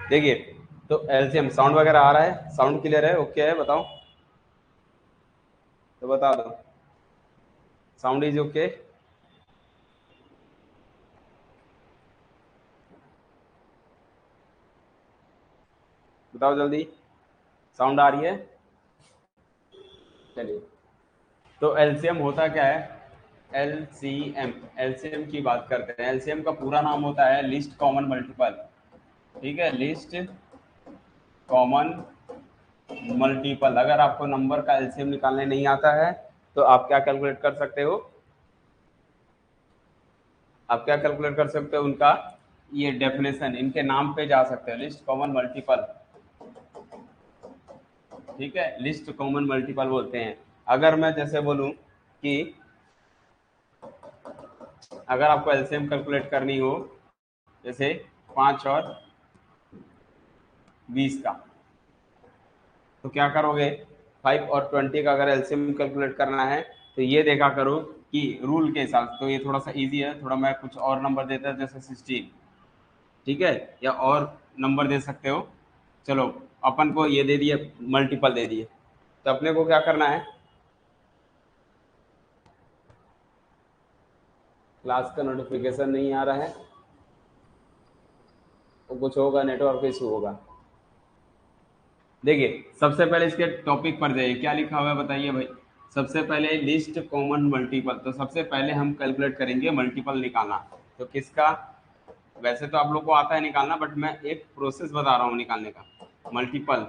देखिए, तो LCM sound वगैरह आ रहा है, साउंड क्लियर है, ओके है, बताओ तो बता दो, साउंड इज ओके। बताओ जल्दी, साउंड आ रही है। चलिए, तो एलसीएम होता क्या है, एलसीएम, एलसीएम की बात करते हैं। एलसीएम का पूरा नाम होता है लिस्ट कॉमन मल्टीपल। ठीक है, लिस्ट कॉमन मल्टीपल। अगर आपको नंबर का एलसीएम निकालने नहीं आता है तो आप क्या कैलकुलेट कर सकते हो, आप क्या कैलकुलेट कर सकते हो उनका, ये डेफिनेशन, इनके नाम पे जा सकते हो, लिस्ट कॉमन मल्टीपल। ठीक है, लिस्ट कॉमन मल्टीपल बोलते हैं। अगर मैं जैसे बोलूं कि अगर आपको एलसीएम कैलकुलेट करनी हो, जैसे 5 और 20 का, तो क्या करोगे, 5 और 20 का अगर एलसीएम कैलकुलेट करना है तो ये देखा करो कि रूल के हिसाब से, तो ये थोड़ा सा इजी है, थोड़ा मैं कुछ और नंबर देता हूँ जैसे 16। ठीक है, या और नंबर दे सकते हो। चलो, अपन को ये दे दिए, मल्टीपल दे दिए, तो अपने को क्या करना है, क्लास का नोटिफिकेशन नहीं आ रहा है, तो कुछ होगा, नेटवर्क इशू होगा। देखिए, सबसे पहले इसके टॉपिक पर जाइए, क्या लिखा हुआ है बताइए भाई। सबसे पहले लिस्ट कॉमन मल्टीपल, तो सबसे पहले हम कैलकुलेट करेंगे मल्टीपल निकालना। तो किसका, वैसे तो आप लोग को आता है निकालना, बट मैं एक प्रोसेस बता रहा हूँ निकालने का। मल्टीपल,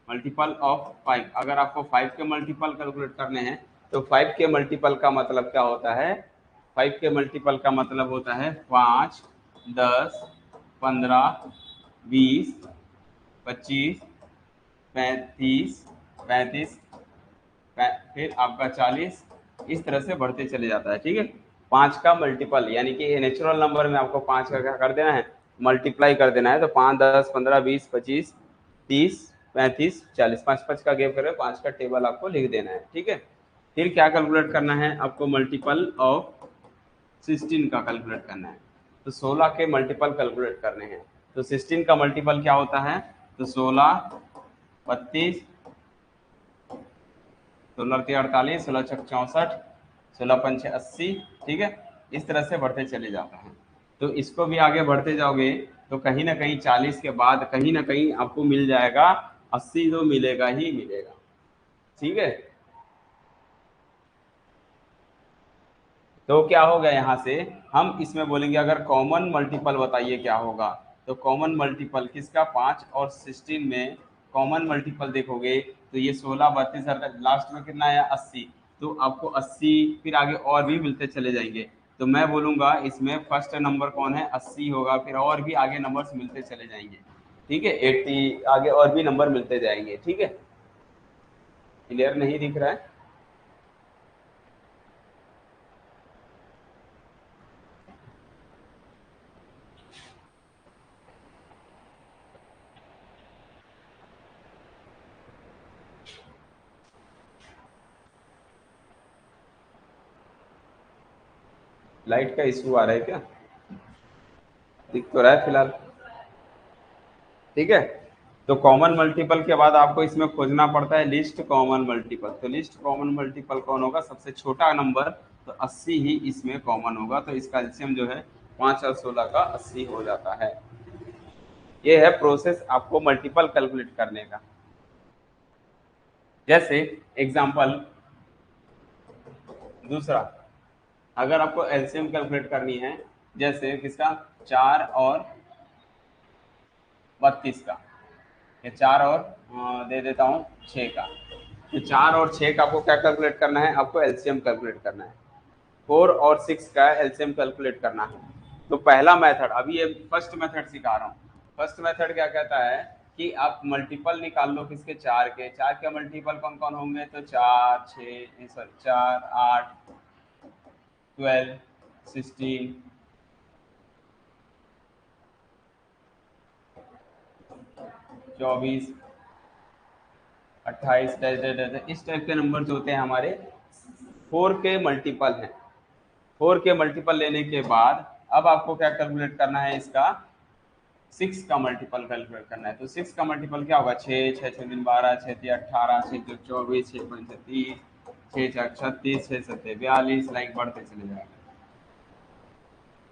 मल्टीपल ऑफ 5, अगर आपको 5 के मल्टीपल कैलकुलेट करने हैं तो 5 के मल्टीपल का मतलब क्या होता है, 5 के मल्टीपल का मतलब होता है 5, 10, 15, 20, 25, 35, 35, फिर आपका 40, इस तरह से बढ़ते चले जाता है। ठीक है, 5 का मल्टीपल, यानी कि नेचुरल नंबर में आपको 5 का क्या कर देना है, मल्टीप्लाई कर देना है। तो 5, 10, 15, 20, 25, 30, 35, 40, 5 5 का गैप करके 5 का टेबल आपको लिख देना है। ठीक है, फिर क्या कैलकुलेट करना है आपको, मल्टीपल ऑफ 16 का कैलकुलेट करना है। तो 16 के मल्टीपल कैलकुलेट करने हैं। तो 16 का मल्टीपल क्या होता है, तो 16, 32, 16 × 48, 16 × 64, 16 × 5 = 80। ठीक है, इस तरह से बढ़ते चले जाता है। तो इसको भी आगे बढ़ते जाओगे तो कहीं ना कहीं 40 के बाद कहीं ना कहीं आपको मिल जाएगा 80, तो मिलेगा ही मिलेगा। ठीक है, तो क्या होगा यहाँ से, हम इसमें बोलेंगे अगर कॉमन मल्टीपल बताइए क्या होगा। तो कॉमन मल्टीपल किसका, 5 और 16 में कॉमन मल्टीपल देखोगे तो ये 16, 32, लास्ट में कितना आया, 80। तो आपको 80, फिर आगे और भी मिलते चले जाएंगे। तो मैं बोलूंगा इसमें फर्स्ट नंबर कौन है, 80 होगा, फिर और भी आगे नंबर्स मिलते चले जाएंगे। ठीक है, 80, आगे और भी नंबर मिलते जाएंगे। ठीक है, क्लियर नहीं दिख रहा है। लाइट का इशू आ रहा है क्या, दिख तो रहा है फिलहाल। ठीक है, तो कॉमन मल्टीपल के बाद आपको इसमें खोजना पड़ता है लिस्ट कॉमन मल्टीपल। तो लिस्ट कॉमन मल्टीपल कौन होगा, सबसे छोटा नंबर, तो 80 ही इसमें कॉमन होगा। तो इसका एलसीएम जो है 5 और 16 का 80 हो जाता है। ये है प्रोसेस आपको मल्टीपल कैलकुलेट करने का। जैसे एग्जांपल दूसरा, अगर आपको एलसीएम कैलकुलेट करनी है, जैसे किसका, 4 और 32 का, ये 4 और दे देता हूँ 6 का। तो 4 और 6 का आपको क्या कैलकुलेट करना है, आपको एलसीएम कैलकुलेट करना है। 4 और 6 का एलसीएम कैलकुलेट करना है। तो पहला मेथड, अभी ये फर्स्ट मेथड सिखा रहा हूँ। फर्स्ट मेथड क्या कहता है कि आप मल्टीपल निकाल लो किसके, 4 के मल्टीपल कौन कौन होंगे, तो 4, 12, 16, 24, 28, इस टाइप के नंबर जो होते हैं हमारे 4 के मल्टीपल हैं। 4 के मल्टीपल लेने के बाद अब आपको क्या कैलकुलेट करना है इसका, 6 का मल्टीपल कैलकुलेट करना है। तो 6 का मल्टीपल क्या होगा, 6 6 6 दिन 12, 6 3 18, 6 2 24, 6 5 30, 6 4 36, 6 7 42, लाइक बढ़ते चले जाएगा।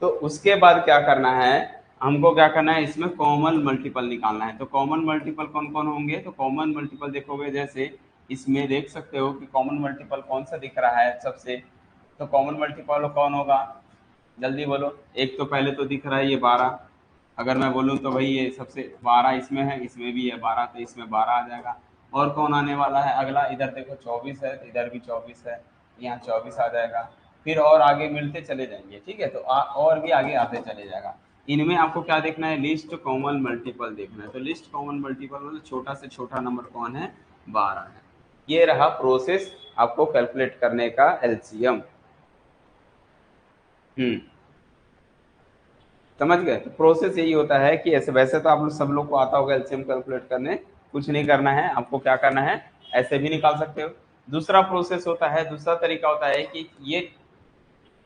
तो उसके बाद क्या करना है, हमको क्या करना है, इसमें कॉमन मल्टीपल निकालना है। तो कॉमन मल्टीपल कौन कौन होंगे, तो कॉमन मल्टीपल देखोगे, जैसे इसमें देख सकते हो कि कॉमन मल्टीपल कौन सा दिख रहा है सबसे। तो कॉमन मल्टीपल कौन होगा, जल्दी बोलो। एक तो पहले तो दिख रहा है ये 12, अगर मैं बोलूँ तो भाई ये सबसे 12 इसमें है, इसमें भी है 12, तो इसमें 12 आ जाएगा। और कौन आने वाला है अगला, इधर देखो 24 है, तो इधर भी 24 है, यहाँ 24 आ जाएगा। फिर और आगे मिलते चले जाएंगे, ठीक है। तो और भी आगे आते चले जाएगा। इनमें आपको क्या देखना है, लिस्ट कॉमन मल्टीपल देखना है। तो लिस्ट कॉमन मल्टीपल मतलब छोटा से छोटा नंबर कौन है, 12 है। ये रहा प्रोसेस आपको कैलकुलेट करने का एलसीएम। समझ गए। तो प्रोसेस यही होता है कि ऐसे, वैसे तो आप लोग सब लोग को आता होगा एलसीएम कैलकुलेट करने, कुछ नहीं करना है आपको। क्या करना है, ऐसे भी निकाल सकते हो। दूसरा प्रोसेस होता है, दूसरा तरीका होता है कि ये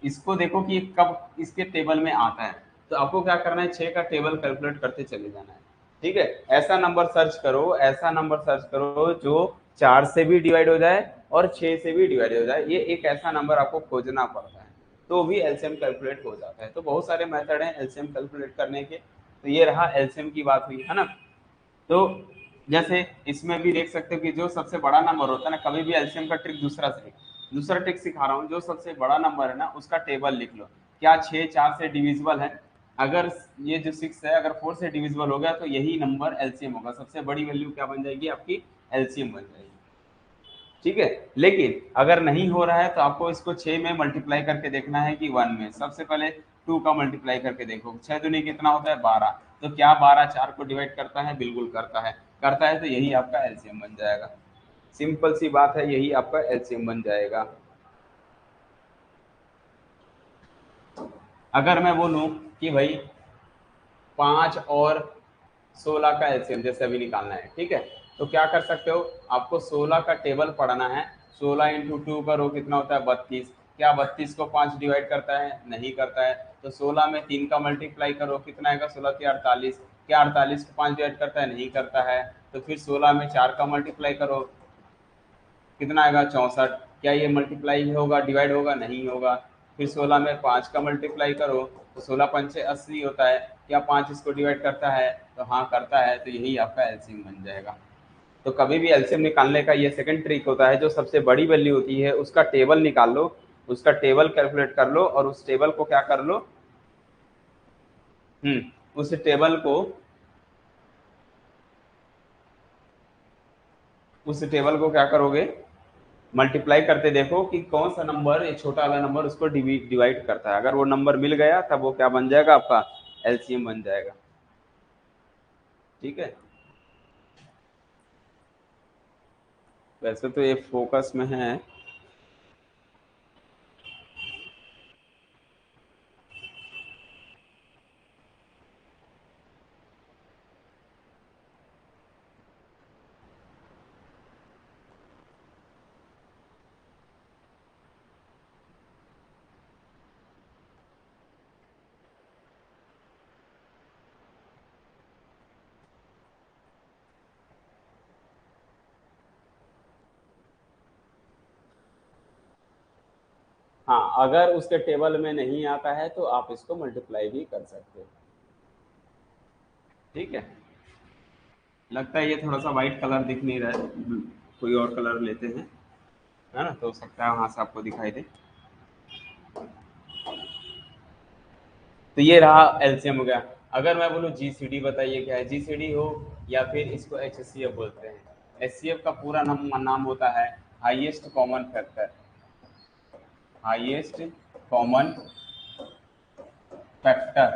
इसको देखो कि कब इसके टेबल में आता है। तो आपको क्या करना है, 6 का टेबल कैलकुलेट करते चले जाना है, ठीक है। ऐसा नंबर सर्च करो, ऐसा नंबर सर्च करो जो 4 से भी डिवाइड हो जाए और 6 से भी डिवाइड हो जाए। ये एक ऐसा नंबर आपको खोजना पड़ता है, तो भी एलसीएम कैलकुलेट हो जाता है। तो बहुत सारे मेथड हैं एलसीएम कैलकुलेट करने के। तो ये रहा एलसीएम की बात हुई है ना। तो जैसे इसमें भी देख सकते हो कि जो सबसे बड़ा नंबर होता है ना, कभी भी एलसीएम का ट्रिक दूसरा ट्रिक सिखा रहा हूँ। जो सबसे बड़ा नंबर है ना, उसका टेबल लिख लो। क्या 6 4 से डिविजिबल है, अगर ये जो 6 है अगर 4 से डिविजिबल हो गया तो यही नंबर एलसीएम होगा। सबसे बड़ी वैल्यू क्या बन जाएगी, आपकी एलसीएम बन जाएगी, ठीक है। लेकिन अगर नहीं हो रहा है तो आपको इसको 6 में मल्टीप्लाई करके देखना है कि 1 में। सबसे पहले 2 का मल्टीप्लाई करके देखो, 6 दूनी कितना होता है, 12। तो क्या 12 4 को डिवाइड करता है, बिल्कुल करता है। करता है तो यही आपका एलसीएम बन जाएगा। सिंपल सी बात है, यही आपका एलसीएम बन जाएगा। अगर मैं बोलूं कि भाई 5 और 16 का एलसीएम जैसे अभी निकालना है, ठीक है। तो क्या कर सकते हो, आपको 16 का टेबल पढ़ना है। 16 इंटू 2 करो, कितना होता है, 32। क्या 32 को 5 डिवाइड करता है, नहीं करता है। तो 16 में 3 का मल्टीप्लाई करो, कितना आएगा, 16 के 48। क्या 48 को 5 डिवाइड करता है, नहीं करता है। तो फिर 16 में 4 का मल्टीप्लाई करो, कितना आएगा, 64। क्या ये मल्टीप्लाई होगा, डिवाइड होगा, नहीं होगा। फिर 16 में 5 का मल्टीप्लाई करो, तो 16 पंचे 80 होता है। क्या 5 इसको डिवाइड करता है, तो हाँ करता है। तो यही आपका एलसीएम बन जाएगा। तो कभी भी एलसीएम निकालने का ये सेकंड ट्रिक होता है, जो सबसे बड़ी वैल्यू होती है उसका टेबल निकाल लो, उसका टेबल कैलकुलेट कर लो, और उस टेबल को क्या कर लो, उस टेबल को क्या करोगे, मल्टीप्लाई करते देखो कि कौन सा नंबर, ये छोटा वाला नंबर उसको डिवाइड करता है। अगर वो नंबर मिल गया तब वो क्या बन जाएगा, आपका एलसीएम बन जाएगा, ठीक है। वैसे तो ये फोकस में है। हाँ, अगर उसके टेबल में नहीं आता है तो आप इसको मल्टीप्लाई भी कर सकते हो, ठीक है। लगता है ये थोड़ा सा वाइट कलर दिख नहीं रहा है, कोई और कलर लेते हैं, है ना, तो हो सकता है वहां से आपको दिखाई दे। तो ये रहा एलसीएम हो गया। अगर मैं बोलूँ जीसीडी, बताइए क्या है जीसीडी हो, या फिर इसको एचसीएफ बोलते हैं। एचसीएफ का पूरा नाम होता है highest common factor. Highest common factor,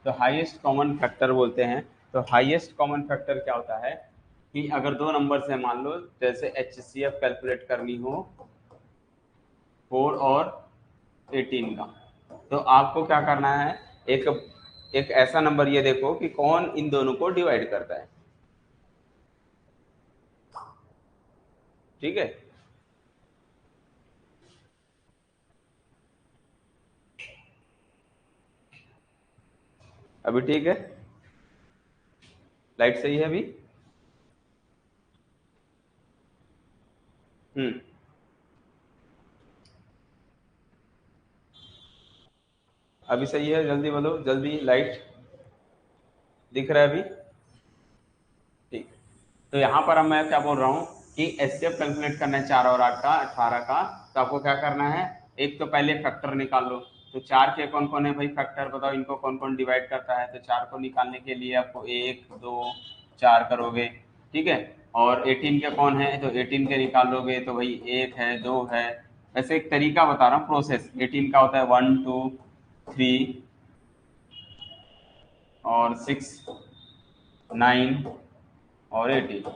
तो हाईएस्ट कॉमन फैक्टर बोलते हैं। तो हाईएस्ट कॉमन फैक्टर क्या होता है कि अगर दो नंबर से, मान लो जैसे एचसीएफ कैलकुलेट करनी हो 4 और 18 का, तो आपको क्या करना है, एक एक ऐसा नंबर ये देखो कि कौन इन दोनों को डिवाइड करता है, ठीक है। अभी ठीक है? लाइट सही है अभी? हम्म। अभी सही है? जल्दी बोलो, जल्दी। लाइट दिख रहा है अभी? ठीक। तो यहाँ पर अब मैं क्या बोल रहा हूँ कि एचसीएफ कैलकुलेट करना है 4 और 8 का, 18 का। तो आपको क्या करना है, एक तो पहले फैक्टर निकाल लो। तो 4 के कौन कौन है भाई फैक्टर, बताओ इनको कौन कौन डिवाइड करता है। तो 4 को निकालने के लिए आपको 1 2 4 करोगे, ठीक है। और 18 के कौन है, तो 18 के निकालोगे तो भाई 1 है, 2 है। वैसे एक तरीका बता रहा हूँ प्रोसेस। 18 का होता है 1 2 3 और 6 9 और 18,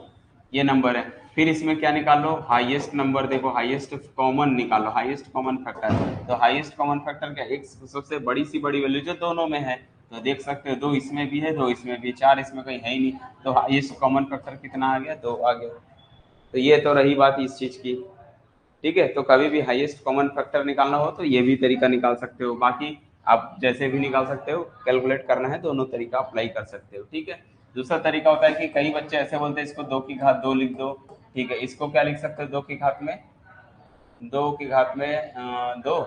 ये नंबर है। फिर इसमें क्या निकाल लो, हाईएस्ट नंबर। देखो हाईएस्ट कॉमन निकालो, हाईएस्ट कॉमन फैक्टर। तो हाईएस्ट कॉमन फैक्टर क्या, एक सबसे बड़ी वैल्यू जो दोनों में है। तो देख सकते हो 2 इसमें भी है, 2 इसमें भी, 4 इसमें कहीं है ही नहीं। तो हाईएस्ट कॉमन फैक्टर कितना आ गया, 2 आ गया। तो ये तो रही बात इस चीज की, ठीक है। तो कभी भी हाईएस्ट कॉमन फैक्टर निकालना हो तो ये भी तरीका निकाल सकते हो। बाकी आप जैसे भी निकाल सकते हो, कैलकुलेट करना है दोनों तरीका अप्लाई कर सकते हो, ठीक है। दूसरा तरीका होता है कि कई बच्चे ऐसे बोलते हैं इसको 2 की घात 2 लिख दो, ठीक है। इसको क्या लिख सकते हो, 2 की घात में, 2 की घात में 2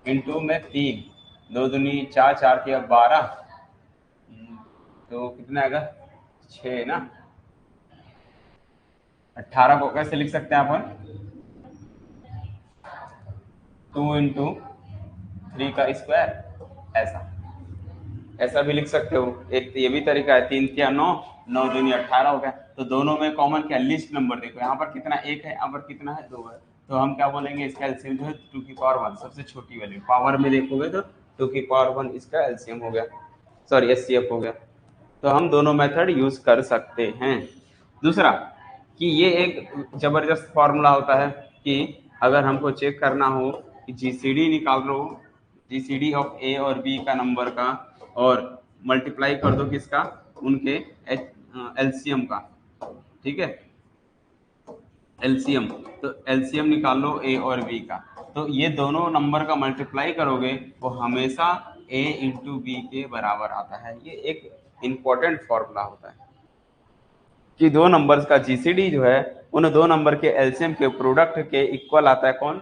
इंटू में 3, 2 दूनी 4, 4 की अब 12, तो कितना आएगा 6 ना। 18 को कैसे लिख सकते हैं अपन, 2 इंटू 3 का स्क्वायर, ऐसा ऐसा भी लिख सकते हो। एक ये भी तरीका है, 3 क्या 9, 9 दूनी 18 हो गया। तो दोनों में कॉमन क्या, लिस्ट नंबर। देखो यहाँ पर कितना 1 है, यहाँ पर कितना है 2 है। तो हम क्या बोलेंगे, इसका एलसीएम जो है 2 की पावर 1, सबसे छोटी वैल्यू पावर में देखोगे तो 2 की पावर 1 इसका एलसीएम हो गया, सॉरी एचसीएफ हो गया। तो हम दोनों मेथड यूज कर सकते हैं। दूसरा कि ये एक जबरदस्त फॉर्मूला होता है कि अगर हमको चेक करना हो कि जीसीडी निकाल लो, जीसीडी ऑफ ए और बी का नंबर का, और मल्टीप्लाई कर दो किसका, उनके एलसीएम का, ठीक है। एलसीएम, तो एलसीएम निकाल लो ए और बी का। तो ये दोनों नंबर का मल्टीप्लाई करोगे वो हमेशा ए इंटू बी के बराबर आता है। ये एक इंपॉर्टेंट फॉर्मूला होता है कि दो नंबर्स का जीसीडी जो है उन दो नंबर के एलसीएम के प्रोडक्ट के इक्वल आता है। कौन,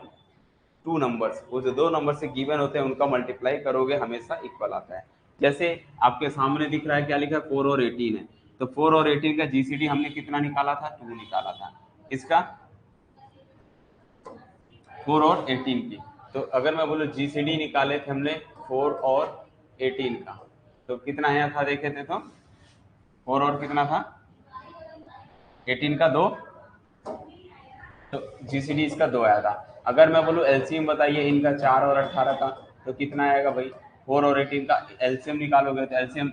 2 नंबर्स, वो जो 2 नंबर से गिवन होते हैं उनका मल्टीप्लाई करोगे हमेशा इक्वल आता है। जैसे आपके सामने दिख रहा है क्या लिखा है, 4 और 18 है। तो 4 और 18 का जीसीडी हमने कितना निकाला था, 2 निकाला था। इसका 4 और 18 की। तो अगर मैं बोलूँ जीसीडी निकाले थे हमने 4 और 18 का, तो कितना आया था देखे थे तो 4 और कितना था 18 का 2, तो जीसीडी इसका 2 आया था। अगर मैं बोलूँ एलसीएम बताइए इनका 4 और 18 का, तो कितना आएगा भाई, 4 और 18 का एलसीएम निकालोगे तो एलसीएम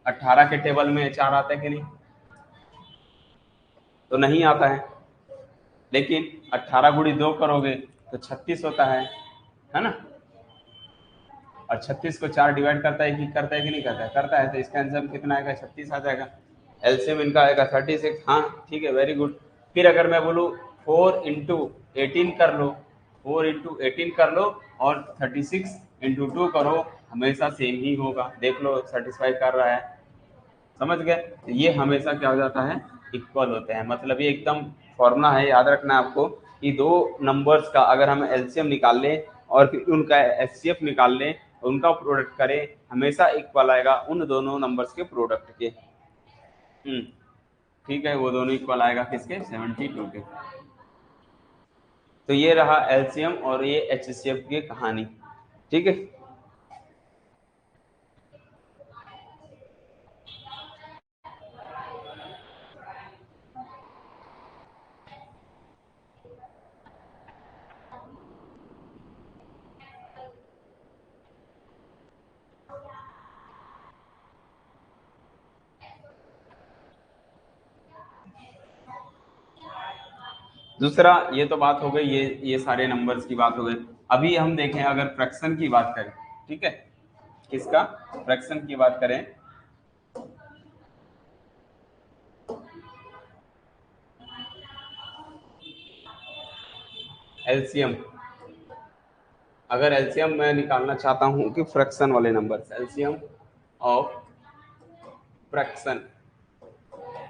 18 के टेबल में 4 आता है कि नहीं, तो नहीं आता है। लेकिन 18 गुड़ी 2 करोगे तो 36 होता है ना। और 36 को 4 डिवाइड करता है कि नहीं करता है, करता है। तो इसका आंसर कितना आएगा, 36 आ जाएगा। एलसीएम इनका आएगा 36। हाँ ठीक है, वेरी गुड। फिर अगर मैं बोलूँ 4 इंटू 18 कर लो, 4 इंटू 18 कर लो और 36 इंटू 2 करो, हमेशा सेम ही होगा। देख लो सेटिस्फाई कर रहा है, समझ गए। तो ये हमेशा क्या हो जाता है, इक्वल होते हैं। मतलब ये एकदम फॉर्मूला है, याद रखना है आपको कि दो नंबर्स का अगर हम एलसीएम निकाल लें और फिर उनका एचसीएफ निकाल लें, उनका प्रोडक्ट करें, हमेशा इक्वल आएगा उन दोनों नंबर्स के प्रोडक्ट के। ठीक है, वो दोनों इक्वल आएगा किसके, 72 के। तो ये रहा एलसीएम और ये एचसीएफ की कहानी, ठीक है। दूसरा ये तो बात हो गई, ये सारे नंबर्स की बात हो गई। अभी हम देखें अगर फ्रैक्शन की बात करें, ठीक है, किसका, फ्रैक्शन की बात करें। एलसीएम, अगर एलसीएम मैं निकालना चाहता हूं कि फ्रैक्शन वाले नंबर एलसीएम ऑफ फ्रैक्शन,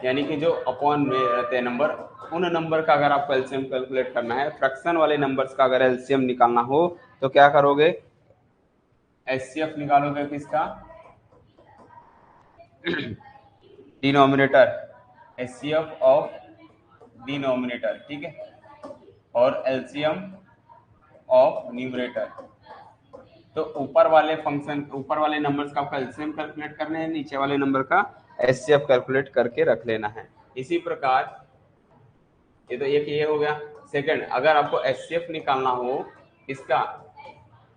यानी कि जो अपॉन में रहते हैं नंबर, उन नंबर का अगर आपको एलसीएम कैलकुलेट करना है, फ्रैक्शन वाले नंबर्स का अगर एलसीएम निकालना हो तो क्या करोगे, एचसीएफ निकालोगे किसका, डिनोमिनेटर, एचसीएफ ऑफ डिनोमिनेटर, ठीक है, और एलसीएम ऑफ न्यूमरेटर। तो ऊपर वाले फंक्शन, ऊपर वाले नंबर्स का आपका एलसीएम कैलकुलेट करना है, नीचे वाले नंबर का एचसीएफ कैलकुलेट करके रख लेना है। इसी प्रकार ये तो एक ये हो गया। सेकंड, अगर आपको एचसीएफ निकालना हो इसका,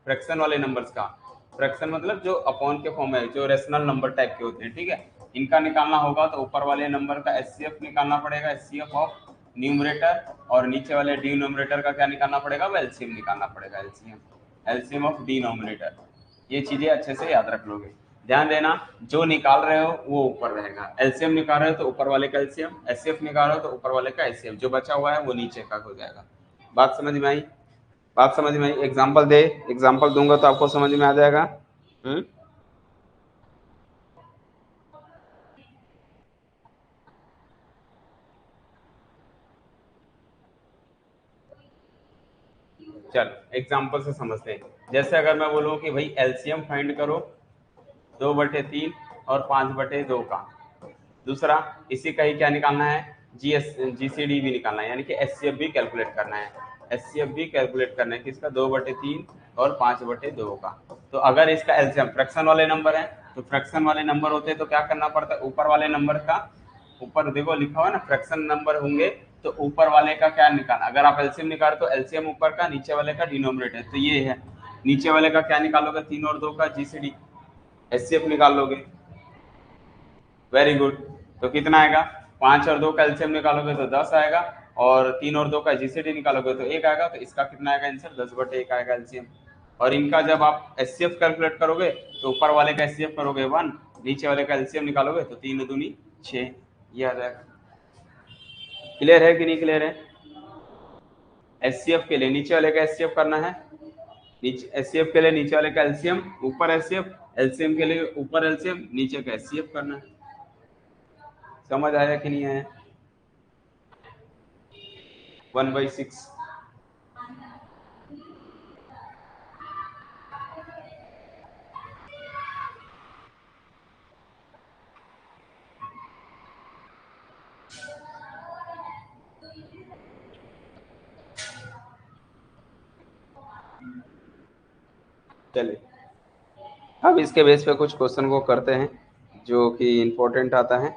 फ्रैक्शन वाले नंबर्स का, फ्रैक्शन मतलब जो अपॉन के फॉर्म है, जो रेशनल नंबर टाइप के होते हैं, ठीक है, इनका निकालना होगा तो ऊपर वाले नंबर का एचसीएफ निकालना पड़ेगा, एचसीएफ ऑफ न्यूमरेटर, और नीचे वाले डिनोमिनेटर का क्या निकालना पड़ेगा, वो एलसीएम निकालना पड़ेगा, एलसीएम, एलसीएम ऑफ डिनोमिनेटर। ये चीजें अच्छे से याद रख लोगे। ध्यान देना, जो निकाल रहे हो वो ऊपर रहेगा, एलसीएम निकाल रहे हो तो ऊपर वाले का एलसीएम, एचसीएफ निकाल रहे हो तो ऊपर वाले का एचसीएफ, जो बचा हुआ है वो नीचे का हो जाएगा। बात समझ में आई, बात समझ में आई। एग्जाम्पल दे, एग्जाम्पल दूंगा तो आपको समझ में आ जाएगा। हम्म, चल एग्जाम्पल से समझते हैं। जैसे अगर मैं बोलूँ कि भाई एलसीएम फाइंड करो 2/3 और 5/2 का। दूसरा, इसी का ही क्या निकालना है, जीसीडी भी निकालना है, यानी कि एचसीएफ भी कैलकुलेट करना है, एचसीएफ भी कैलकुलेट करना है किसका, 2/3 और 5/2 का। तो अगर इसका एलसीएम, फ्रैक्शन वाले नंबर है तो फ्रैक्शन वाले नंबर होते हैं तो क्या करना पड़ता है, ऊपर वाले नंबर का, ऊपर देखो लिखा हुआ है ना फ्रैक्शन नंबर होंगे तो ऊपर वाले का क्या निकालना, अगर आप एलसीएम निकाल तो एलसीएम ऊपर का, नीचे वाले का डिनोमिनेटर, तो ये है, नीचे वाले का क्या निकालोगे, 3 और 2 का जीसीडी, एचसीएफ निकाल लोगे। Very good. तो कितना आएगा, 5 और 2 का एलसीएम निकालोगे तो 10 आएगा, और 3 और 2 का जीसीडी निकालोगे तो 1 आएगा, तो इसका कितना आएगा आंसर, 10/1 आएगा एलसीएम। और इनका जब आप एचसीएफ कैलकुलेट करोगे तो ऊपर वाले का एचसीएफ करोगे 1, नीचे वाले का एलसीएम निकालोगे तो 3 दूनी 6, ये आ जाएगा। क्लियर है कि नहीं क्लियर है। एचसीएफ के लिए नीचे वाले का एचसीएफ करना है, नीचे एचसीएफ के लिए नीचे वाले का एलसीएम, ऊपर एचसीएफ, एलसीएम के लिए ऊपर एलसीएम, नीचे का एचसीएफ करना है। समझ आया कि नहीं आया। 1/6। चलिए अब इसके बेस पे कुछ क्वेश्चन को करते हैं जो कि इम्पोर्टेंट आता है।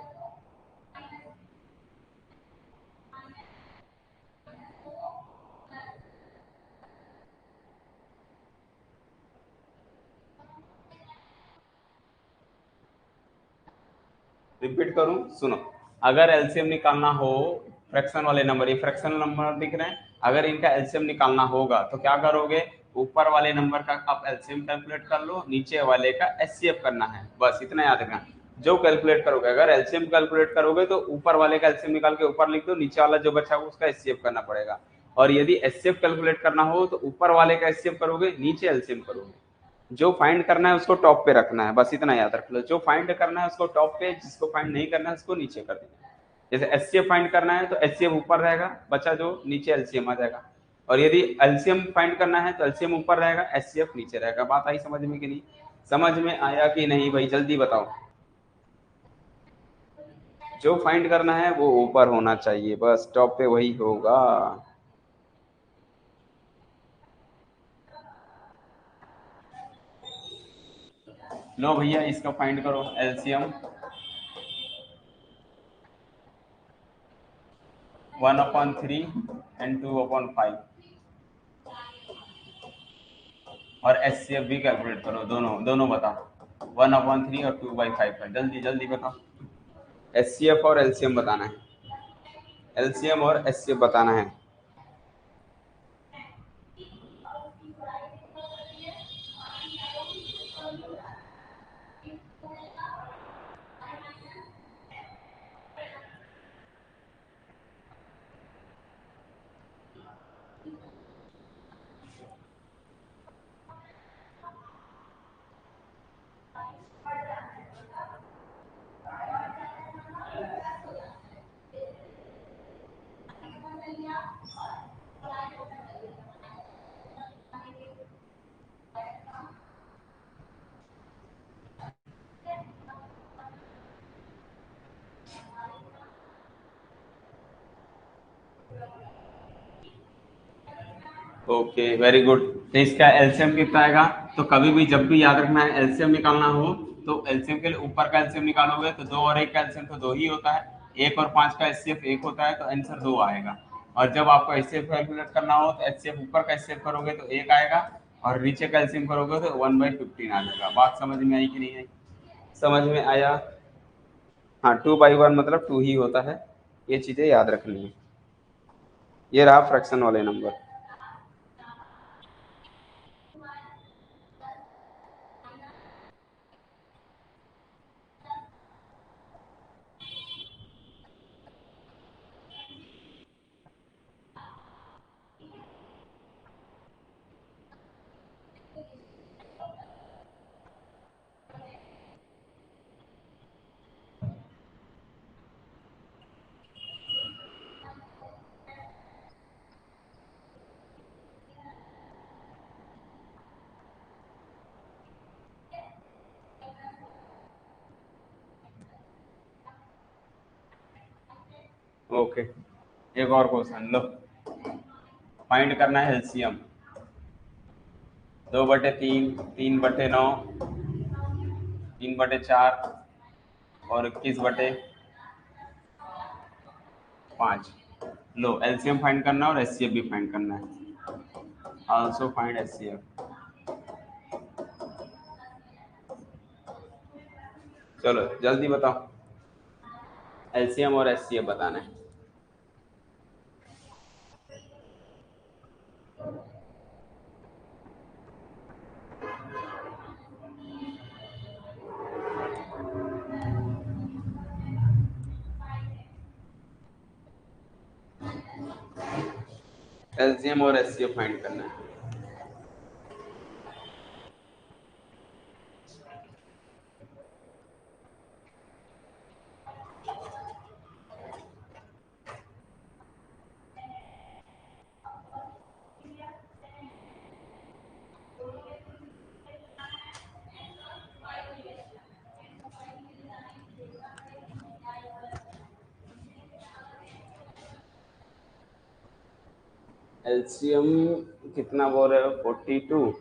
रिपीट करूं, सुनो। अगर एलसीएम निकालना हो, फ्रैक्शन वाले नंबर, ये फ्रैक्शन नंबर दिख रहे हैं, अगर इनका एलसीएम निकालना होगा तो क्या करोगे, ऊपर वाले नंबर का आप एलसीएम कैलकुलेट कर लो, नीचे वाले का एचसीएफ करना है, बस इतना याद रखना। जो कैलकुलेट करोगे, अगर एलसीएम कैलकुलेट करोगे तो ऊपर वाले का एलसीएम निकाल के ऊपर लिख दो, नीचे वाला जो बचा हो उसका एचसीएफ करना पड़ेगा। और यदि एचसीएफ कैलकुलेट करना हो तो ऊपर वाले का एचसीएफ करोगे, नीचे एलसीएम करोगे। जो फाइंड करना है उसको टॉप पे रखना है, बस इतना याद रख लो। जो फाइंड करना है उसको टॉप पे, जिसको फाइंड नहीं करना है उसको नीचे कर देना। जैसे एचसीएफ फाइंड करना है तो एचसीएफ ऊपर रहेगा, बचा जो नीचे एलसीएम आ जाएगा। और यदि एलसीएम फाइंड करना है तो एलसीएम ऊपर रहेगा, एचसीएफ नीचे रहेगा। बात आई समझ में कि नहीं, समझ में आया कि नहीं भाई, जल्दी बताओ। जो फाइंड करना है वो ऊपर होना चाहिए, बस टॉप पे वही होगा। लो भैया इसका फाइंड करो, एलसीएम 1/3 एंड 2/5, और एचसीएफ भी कैलकुलेट करो, दोनों दोनों बताओ, 1/3 और 2/5 का, जल्दी जल्दी बताओ। एचसीएफ और एलसीएम बताना है, एलसीएम और एचसीएफ बताना है। Okay, very good. तो इसका एलसीएम कितना आएगा? तो कभी भी जब भी याद रखना है एलसीएम निकालना हो, तो एलसीएम के लिए ऊपर का एलसीएम निकालोगे तो दो और एक का एलसीएम तो दो ही होता है, एक और पांच का एचसीएफ एक होता है, तो आंसर दो आएगा। और जब आपको एचसीएफ कैलकुलेट करना हो तो एचसीएफ ऊपर का एचसीएफ करोगे तो एक आएगा, और नीचे का एलसीएम करोगे तो 1/15 आ जाएगा। बात समझ में आई कि नहीं आई? समझ में आया? हाँ, 2/1 मतलब टू ही होता है। ये चीजें याद रखनी है। ये रहा फ्रैक्शन वाले नंबर। ओके, एक और क्वेश्चन लो। फाइंड करना है एलसीएम। 2/3, 3/9, 3/4 और 21/5। लो, एलसीएम फाइंड करना है और एचसीएफ भी फाइंड करना है। Also find HCF. चलो जल्दी बताओ, एलसीएम और एचसीएफ बताना है। एलसीएम और एचसीएफ फाइंड करना है। एलसीएम कितना बोल रहे हो? 42।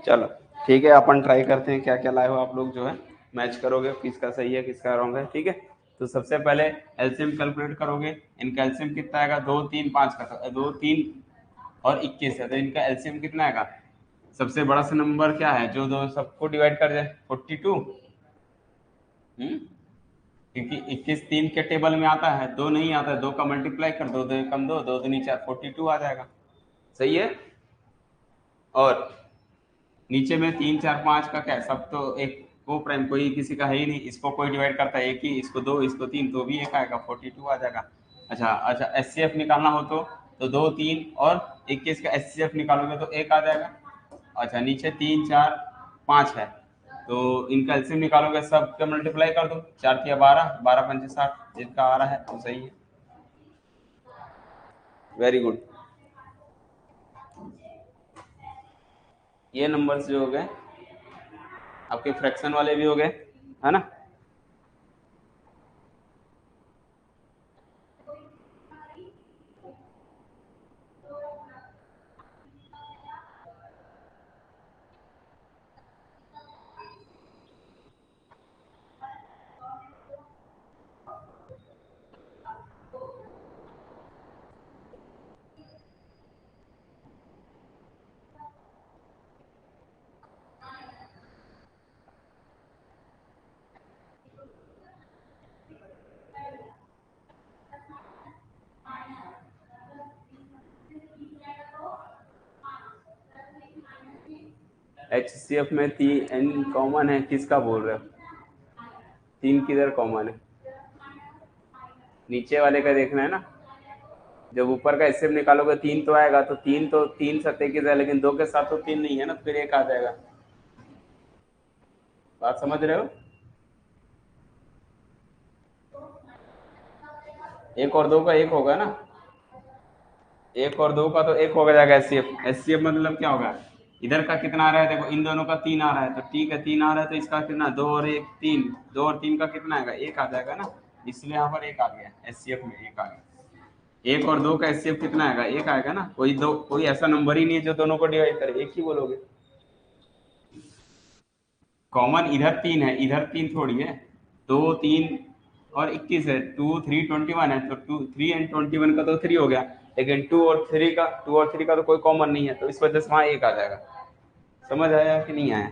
चलो ठीक है, अपन ट्राई करते हैं क्या क्या लाए हो आप लोग, जो है मैच करोगे किसका सही है किसका रॉन्ग है, ठीक है। तो सबसे पहले एलसीएम कैलकुलेट करोगे। इनका एलसीएम कितना आएगा? 2, 3, 5 का, तो 2, 3 और 21 है, तो इनका एलसीएम कितना आएगा? सबसे बड़ा सा नंबर क्या है जो दो सबको डिवाइड कर जाए? 42। हम्म, क्योंकि 21 3 के टेबल में आता है, दो नहीं आता है, दो का मल्टीप्लाई कर दो, दो कम दो, दो दूनी चार, 42 आ जाएगा। सही है। और नीचे में 3, 4, 5 का क्या है? सब तो एक को प्राइम, कोई किसी का है ही नहीं, इसको कोई डिवाइड करता है एक ही, इसको दो इसको तीन, तो भी एक आएगा, 42 आ जाएगा। अच्छा अच्छा, एचसीएफ निकालना हो तो 2, 3 और 21 का एचसीएफ निकालोगे तो एक आ जाएगा। अच्छा, नीचे 3, 4, 5 है, तो इनका एलसीएम निकालोगे, सब का मल्टीप्लाई कर दो, 4 तिया 12, 12 पंचे 60, जिनका आ रहा है तो सही है। Very good. ये नंबर्स जो हो गए आपके फ्रैक्शन वाले भी हो गए, है ना। HCF में 3 कॉमन है, किसका बोल रहे हो? 3 किधर कॉमन है? नीचे वाले का देखना है ना। जब ऊपर का HCF निकालोगे 3 तो आएगा, तो 3 सत्ते की है, लेकिन 2 के साथ तो 3 नहीं है ना, फिर 1 आ जाएगा। बात समझ रहे हो? 1 और 2 का 1 होगा ना, 1 और 2 का तो 1 हो जाएगा HCF मतलब क्या होगा? इधर का कितना आ रहा है देखो, इन दोनों का 3 आ रहा है, तो ठीक है 3 आ रहा है, तो इसका कितना 2 और 1 3, 2 और 3 का कितना आएगा? 1 आ जाएगा ना, इसलिए यहाँ पर 1 आ गया, HCF में 1 आ गया। 1 और 2 का HCF कितना आएगा? 1 आएगा ना। कोई ऐसा नंबर ही नहीं है जो दोनों को डिवाइड करे, 1 ही बोलोगे। कॉमन इधर 3 है, इधर 3 थोड़ी है। 2 3 और 21 है, 2 3 21 है, तो 2 3 एंड 21 का तो 3 हो गया, लेकिन 2 और 3 का तो कोई कॉमन नहीं है, तो इस वजह से वहाँ 1 आ जाएगा। समझ आया कि नहीं आया?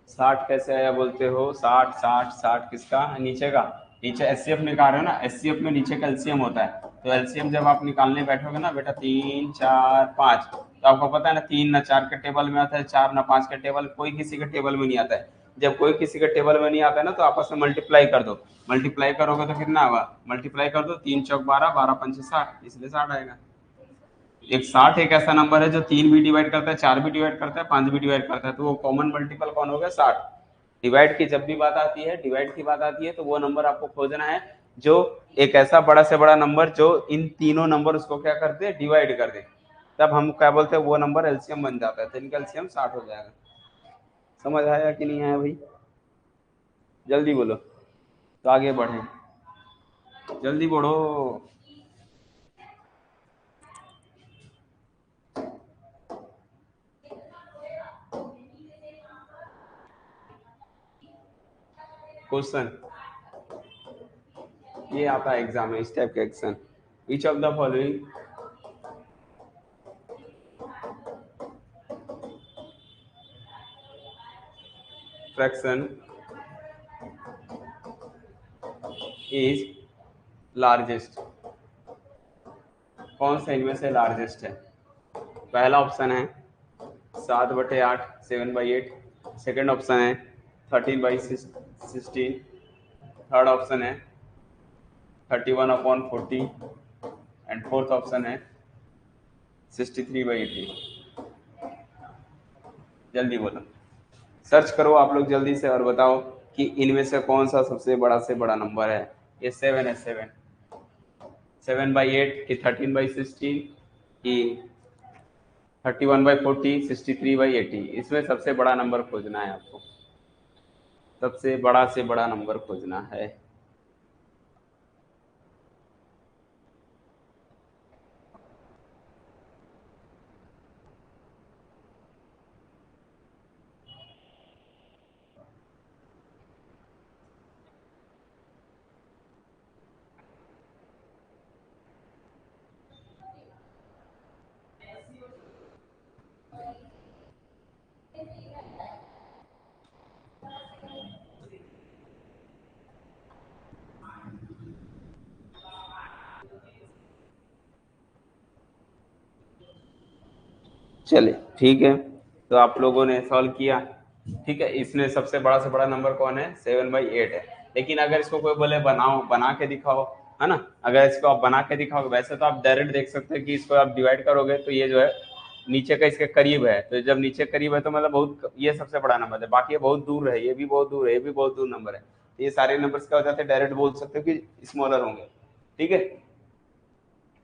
साठ कैसे आया बोलते हो? 60 किसका? नीचे का। नीचे HCF निकाल रहे हो ना, HCF में नीचे का LCM होता है, तो LCM जब आप निकालने बैठोगे ना बेटा, 3 4 5, तो आपको पता है ना, 3 ना 4 के टेबल में आता है, 4 ना 5 के टेबल, कोई किसी के टेबल में नहीं आता है। जब कोई किसी के टेबल में नहीं आता है ना, तो आपस में मल्टीप्लाई कर दो। मल्टीप्लाई करोगे तो कितना होगा? मल्टीप्लाई कर दो, 3 चौक 12, 12 पंचे 60, इसलिए 60 आएगा। एक 60 एक ऐसा नंबर है जो 3 भी डिवाइड करता है, 4 भी डिवाइड करता है, 5 भी डिवाइड करता है, तो वो कॉमन मल्टीपल कौन हो गया? 60। डिवाइड की जब भी बात आती है, डिवाइड की बात आती है, तो वो नंबर आपको खोजना है जो एक ऐसा बड़ा से बड़ा नंबर जो इन तीनों नंबर उसको क्या करते हैं? डिवाइड कर दे। तब हम क्या बोलते हैं? वो नंबर एलसीएम बन जाता है, तो इनका एलसीएम 60 हो जाएगा। समझ आया कि नहीं आया भाई? जल्दी बोलो तो आगे बढ़े, जल्दी बढ़ो। क्वेश्चन ये आता है एग्जाम में, इस टाइप का question. Which of the following fraction is largest? कौन सा इनमें से लार्जेस्ट है? पहला ऑप्शन है 7/8, 7/8। सेकेंड ऑप्शन है 13/16। थर्ड ऑप्शन है 31/40। एंड फोर्थ ऑप्शन है 63/80। जल्दी बोलो, सर्च करो आप लोग जल्दी से और बताओ कि इनमें से कौन सा सबसे बड़ा नंबर है। ये 7 है, 7/8 कि 13/16 कि 31/40, 63/80, इसमें सबसे बड़ा नंबर खोजना है आपको। सबसे बड़ा से बड़ा नंबर खोजना है। चलिए ठीक है, तो आप लोगों ने सॉल्व किया। ठीक है, इसमें सबसे बड़ा से बड़ा नंबर कौन है? 7/8 है। लेकिन अगर इसको कोई बोले बनाओ, बना के दिखाओ, है ना, अगर इसको आप बना के दिखाओगे, वैसे तो आप डायरेक्ट देख सकते हैं कि इसको आप डिवाइड करोगे तो ये जो है नीचे का इसके करीब है, तो जब नीचे करीब है तो मतलब बहुत, ये सबसे बड़ा नंबर है। बाकी ये बहुत दूर है, ये भी बहुत दूर है, ये भी बहुत दूर नंबर है, तो ये सारे नंबर्स क्या हो जाते हैं? डायरेक्ट बोल सकते हो कि स्मॉलर होंगे। ठीक है,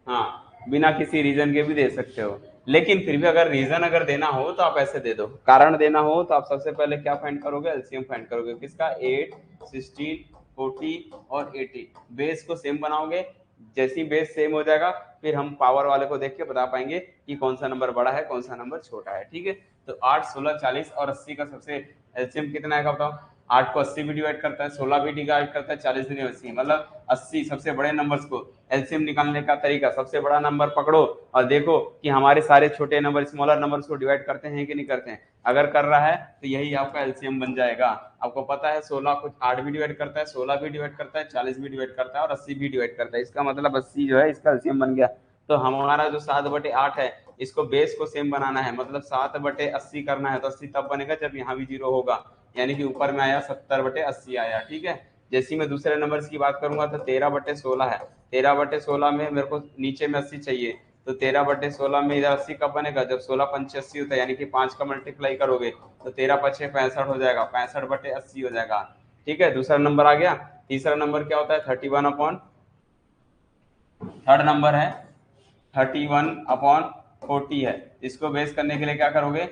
हाँ, बिना किसी रीजन के भी दे सकते हो, लेकिन फिर भी अगर रीजन अगर देना हो तो आप ऐसे दे दो। कारण देना हो तो आप सबसे पहले क्या फाइंड करोगे? एलसीएम फाइंड करोगे। किसका? 8, 16, 40 और 80। बेस को सेम बनाओगे, जैसी बेस सेम हो जाएगा फिर हम पावर वाले को देख के बता पाएंगे कि कौन सा नंबर बड़ा है कौन सा नंबर छोटा है। ठीक है, तो 8, 16, 40 और 80 का सबसे एलसीएम कितना आएगा बताओ। 8 को 80 भी डिवाइड करता है, 16 भी डिवाइड करता है, 40 भी 80, मतलब 80 सबसे बड़े नंबर्स को एलसीएम निकालने का तरीका, सबसे बड़ा नंबर पकड़ो और देखो कि हमारे सारे छोटे नंबर स्मॉलर नंबर्स को डिवाइड करते हैं कि नहीं करते हैं। अगर कर रहा है तो यही आपका एलसीएम बन जाएगा। आपको पता है 16 कुछ 8 भी डिवाइड करता है, 16 भी डिवाइड करता है, 40 भी डिवाइड करता है और 80 भी डिवाइड करता है। इसका मतलब 80 जो है इसका एलसीएम बन गया। तो हमारा जो 7/8 है इसको बेस को सेम बनाना है, मतलब 7/80 करना है। तो 80 तब बनेगा जब यहाँ भी 0 होगा, यानी कि ऊपर में आया 70/80 आया। ठीक है, जैसे मैं दूसरे नंबर की बात करूंगा तो 13/16 है। 13/16 में मेरे को नीचे में 80 चाहिए, तो 13/16 में इधर 80 कब बनेगा जब 16 पंचे 80 होता है, यानी कि 5 का मल्टीप्लाई करोगे तो 13 पचे 65 हो जाएगा, 65/80 हो जाएगा। ठीक है, दूसरा नंबर आ गया। तीसरा नंबर क्या होता है 31/, थर्ड नंबर है 31/40 है। इसको बेस करने के लिए क्या करोगे,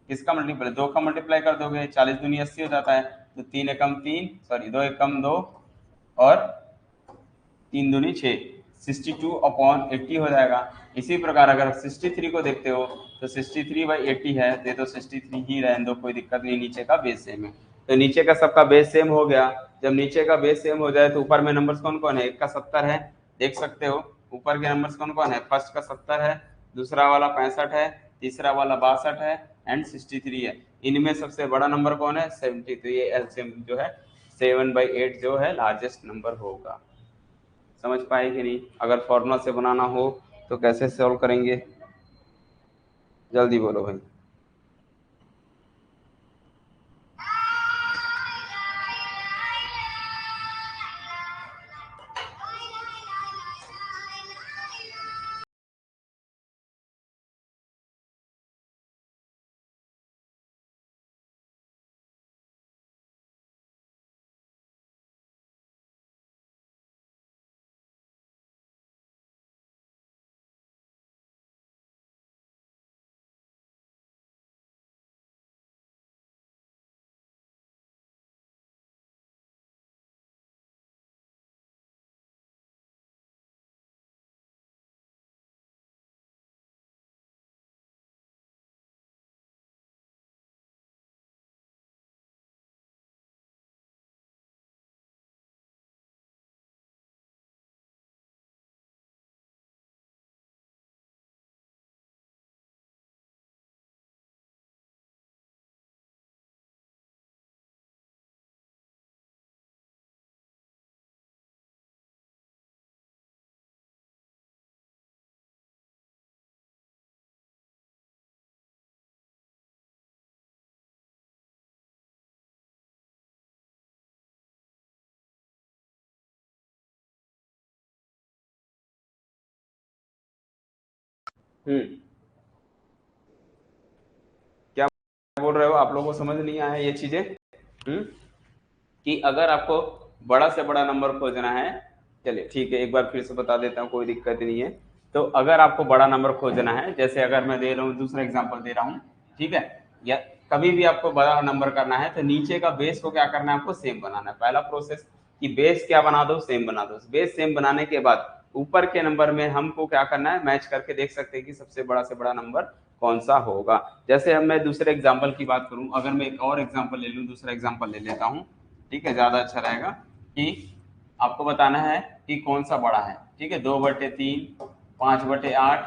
किसका मल्टीप्लाई, 2 का मल्टीप्लाई कर दोगे, 40 दूनी 80 हो जाता है, तो 3 एकम 3, सॉरी 2 एकम 2 और 3 दूनी 6, 62/80 हो जाएगा। इसी प्रकार अगर 63 को देखते हो तो 63/80 है, दे दो 63 ही रहने दो, कोई दिक्कत नहीं, नीचे का बेस सेम है। तो नीचे का सबका बेस सेम हो गया। जब नीचे का बेस सेम हो जाए तो ऊपर में नंबर्स कौन कौन है, एक का 70 है, देख सकते हो ऊपर के नंबर्स कौन कौन है, फर्स्ट का 70 है, दूसरा वाला 65 है, तीसरा वाला 62 है एंड 63 है। इनमें सबसे बड़ा नंबर कौन है 73। एलसीएम जो है 7/8 जो है लार्जेस्ट नंबर होगा। समझ पाए कि नहीं, अगर फॉर्मूला से बनाना हो तो कैसे सॉल्व करेंगे, जल्दी बोलो भाई। हम्म, क्या बोल रहे हो, आप लोगों को समझ नहीं आया ये चीजें। हम्म, कि अगर आपको बड़ा से बड़ा नंबर खोजना है, चलिए ठीक है एक बार फिर से बता देता हूँ, कोई दिक्कत नहीं है। तो अगर आपको बड़ा नंबर खोजना है, जैसे अगर मैं दे रहा हूँ दूसरा एग्जांपल दे रहा हूँ, ठीक है, या कभी भी आपको बड़ा नंबर करना है तो नीचे का बेस को क्या करना है आपको सेम बनाना है। पहला प्रोसेस कि बेस क्या बना दो, सेम बना दो। बेस सेम बनाने के बाद ऊपर के नंबर में हमको क्या करना है, मैच करके देख सकते हैं कि सबसे बड़ा से बड़ा नंबर कौन सा होगा। जैसे हम मैं दूसरे एग्जाम्पल की बात करूं, अगर मैं एक और एग्जाम्पल ले लूं, दूसरा एग्जाम्पल ले लेता हूं, ठीक है, ज्यादा अच्छा रहेगा कि आपको बताना है कि कौन सा बड़ा है। ठीक है, 2/3, 5/8,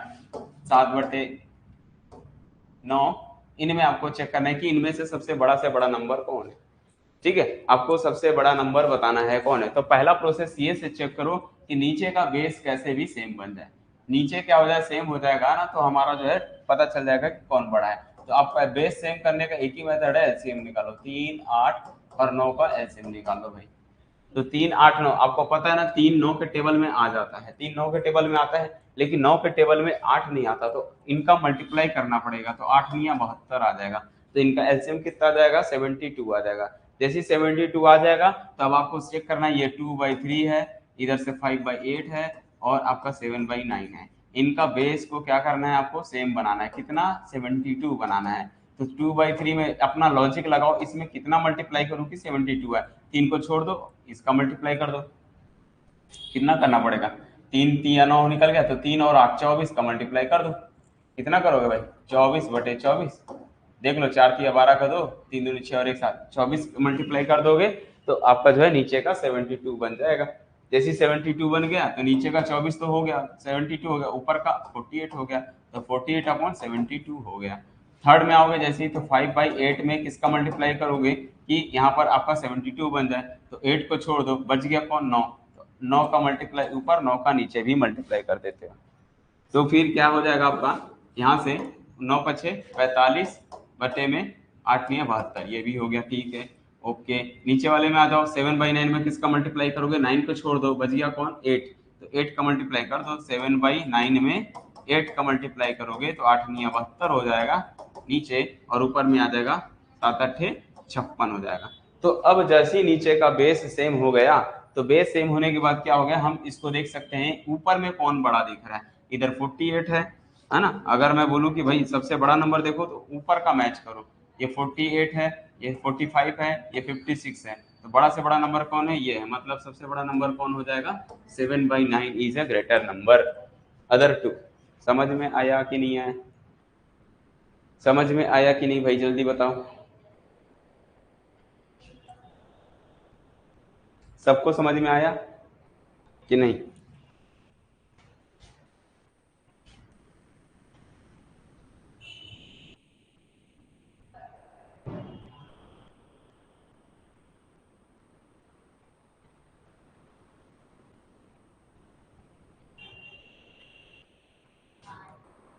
7/9, इनमें आपको चेक करना है कि इनमें से बड़ा नंबर कौन है। ठीक है, आपको सबसे बड़ा नंबर बताना है कौन है। तो पहला प्रोसेस ये से चेक करो कि नीचे का बेस कैसे भी सेम बन जाए। नीचे क्या हो जाए, सेम हो जाएगा ना, तो हमारा जो है पता चल जाएगा कि कौन बड़ा है। तो आपका बेस सेम करने का एक ही मेथड है, एलसीएम निकालो। 3, 8 और 9 का एलसीएम निकालो भाई। तो 3, 8, 9 आपको पता है ना, 3 9 के टेबल में आ जाता है, 3 9 के टेबल में आता है, लेकिन 9 के टेबल में 8 नहीं आता, तो इनका मल्टीप्लाई करना पड़ेगा। तो 8 नहीं 72 आ जाएगा। तो इनका एलसीएम कितना आ जाएगा, 72 आ जाएगा। जैसे 72 आ जाएगा तो अब आपको चेक करना है, ये 2/3 है, इधर से 5/8 है और आपका 7/9 है। इनका बेस को क्या करना है, आपको सेम बनाना है। कितना, 72 बनाना है। तो 2/3 में अपना लॉजिक लगाओ, इसमें कितना मल्टीप्लाई करूँ कि 72 है, 3 को छोड़ दो, इसका मल्टीप्लाई कर दो। कितना करना पड़ेगा, तीन तीन या 9 निकल गया, तो 3 और 8 24 का मल्टीप्लाई कर दो। कितना करोगे भाई? 24/24। देख लो, 4 तिया 12 का 2, 3 दूनी 6 और 1 7, 24 मल्टीप्लाई कर दोगे तो आपका जो है नीचे का 72 बन जाएगा। जैसे 72 बन गया तो नीचे का 24 तो हो गया, 72 हो गया, ऊपर का 48 हो गया, तो 48/72 हो गया। थर्ड में आओगे जैसे ही, तो 5/8 में किसका मल्टीप्लाई करोगे कि यहाँ पर आपका 72 बन जाए, तो 8 को छोड़ दो, बच गया कौन? 9। 9 का मल्टीप्लाई ऊपर, 9 का नीचे भी मल्टीप्लाई कर देते हो, तो फिर क्या हो जाएगा आपका यहाँ से? 9×5 = 45 बटे में 8×72, ये भी हो गया, ठीक है। ओके, नीचे वाले में आ जाओ। 7/9 में किसका मल्टीप्लाई करोगे? 9 को छोड़ दो, बच गया कौन? 8। तो 8 का मल्टीप्लाई कर दो। 7/9 में 8 का मल्टीप्लाई करोगे तो 8×72 हो जाएगा नीचे, और ऊपर में आ जाएगा 7×8 = 56 हो जाएगा। तो अब जैसे ही नीचे का बेस सेम हो गया, तो बेस सेम होने के बाद क्या हो गया, हम इसको देख सकते हैं ऊपर में कौन बड़ा दिख रहा है। इधर 48 है ना? अगर मैं बोलूं कि भाई सबसे बड़ा नंबर देखो, तो ऊपर का मैच करो। ये 48 है, ये 45 है, ये 56 है, तो बड़ा से बड़ा नंबर कौन है? ये है, मतलब सबसे बड़ा नंबर कौन हो जाएगा? 7/9 is a greater number other two. समझ में आया कि नहीं आया? समझ में आया कि नहीं भाई, जल्दी बताओ। सबको समझ में आया कि नहीं?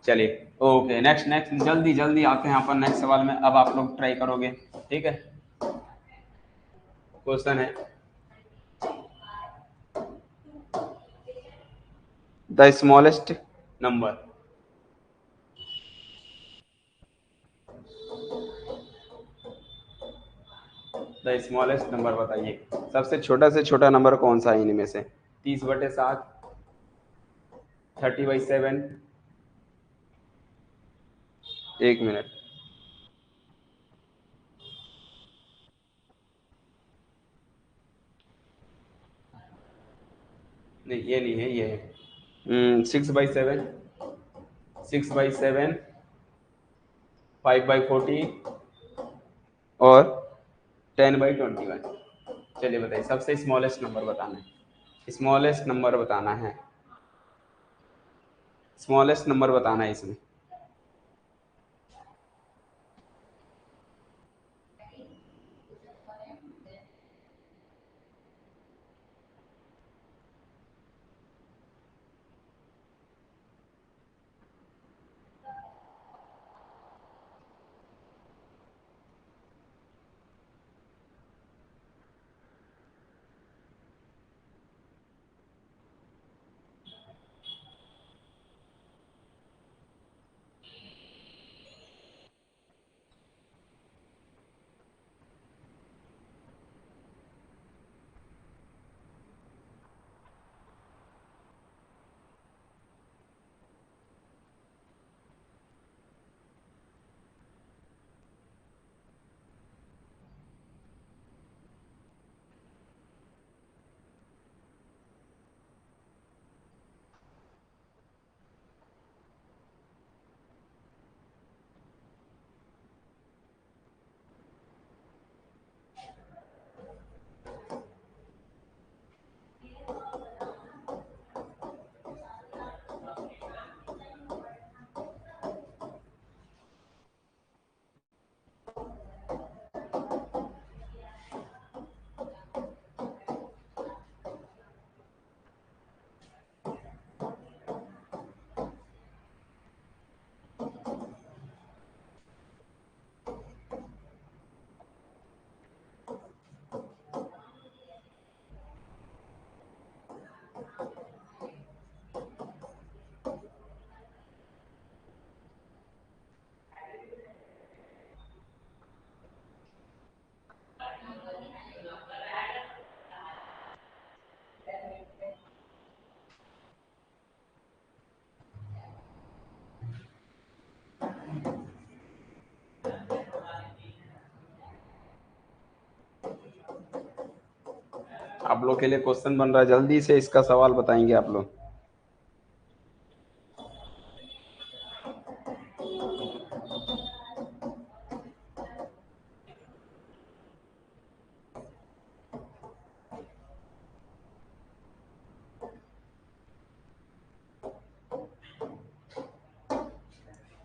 चलिए, ओके, नेक्स्ट नेक्स्ट, जल्दी जल्दी आते हैं अपन नेक्स्ट सवाल में। अब आप लोग ट्राई करोगे, ठीक है? क्वेश्चन है, the smallest number. The smallest number बताइए, सबसे छोटा से छोटा नंबर कौन सा है इनमें से? 30/7, 30/7, 1 मिनट। नहीं, ये नहीं है, ये है 6/7, 6/7, 5/40 और 10/21। चलिए बताइए, सबसे स्मॉलेस्ट नंबर बताना है, स्मॉलेस्ट नंबर बताना है, स्मॉलेस्ट नंबर बताना है इसमें। आप लोग के लिए क्वेश्चन बन रहा है, जल्दी से इसका सवाल बताएंगे आप लोग।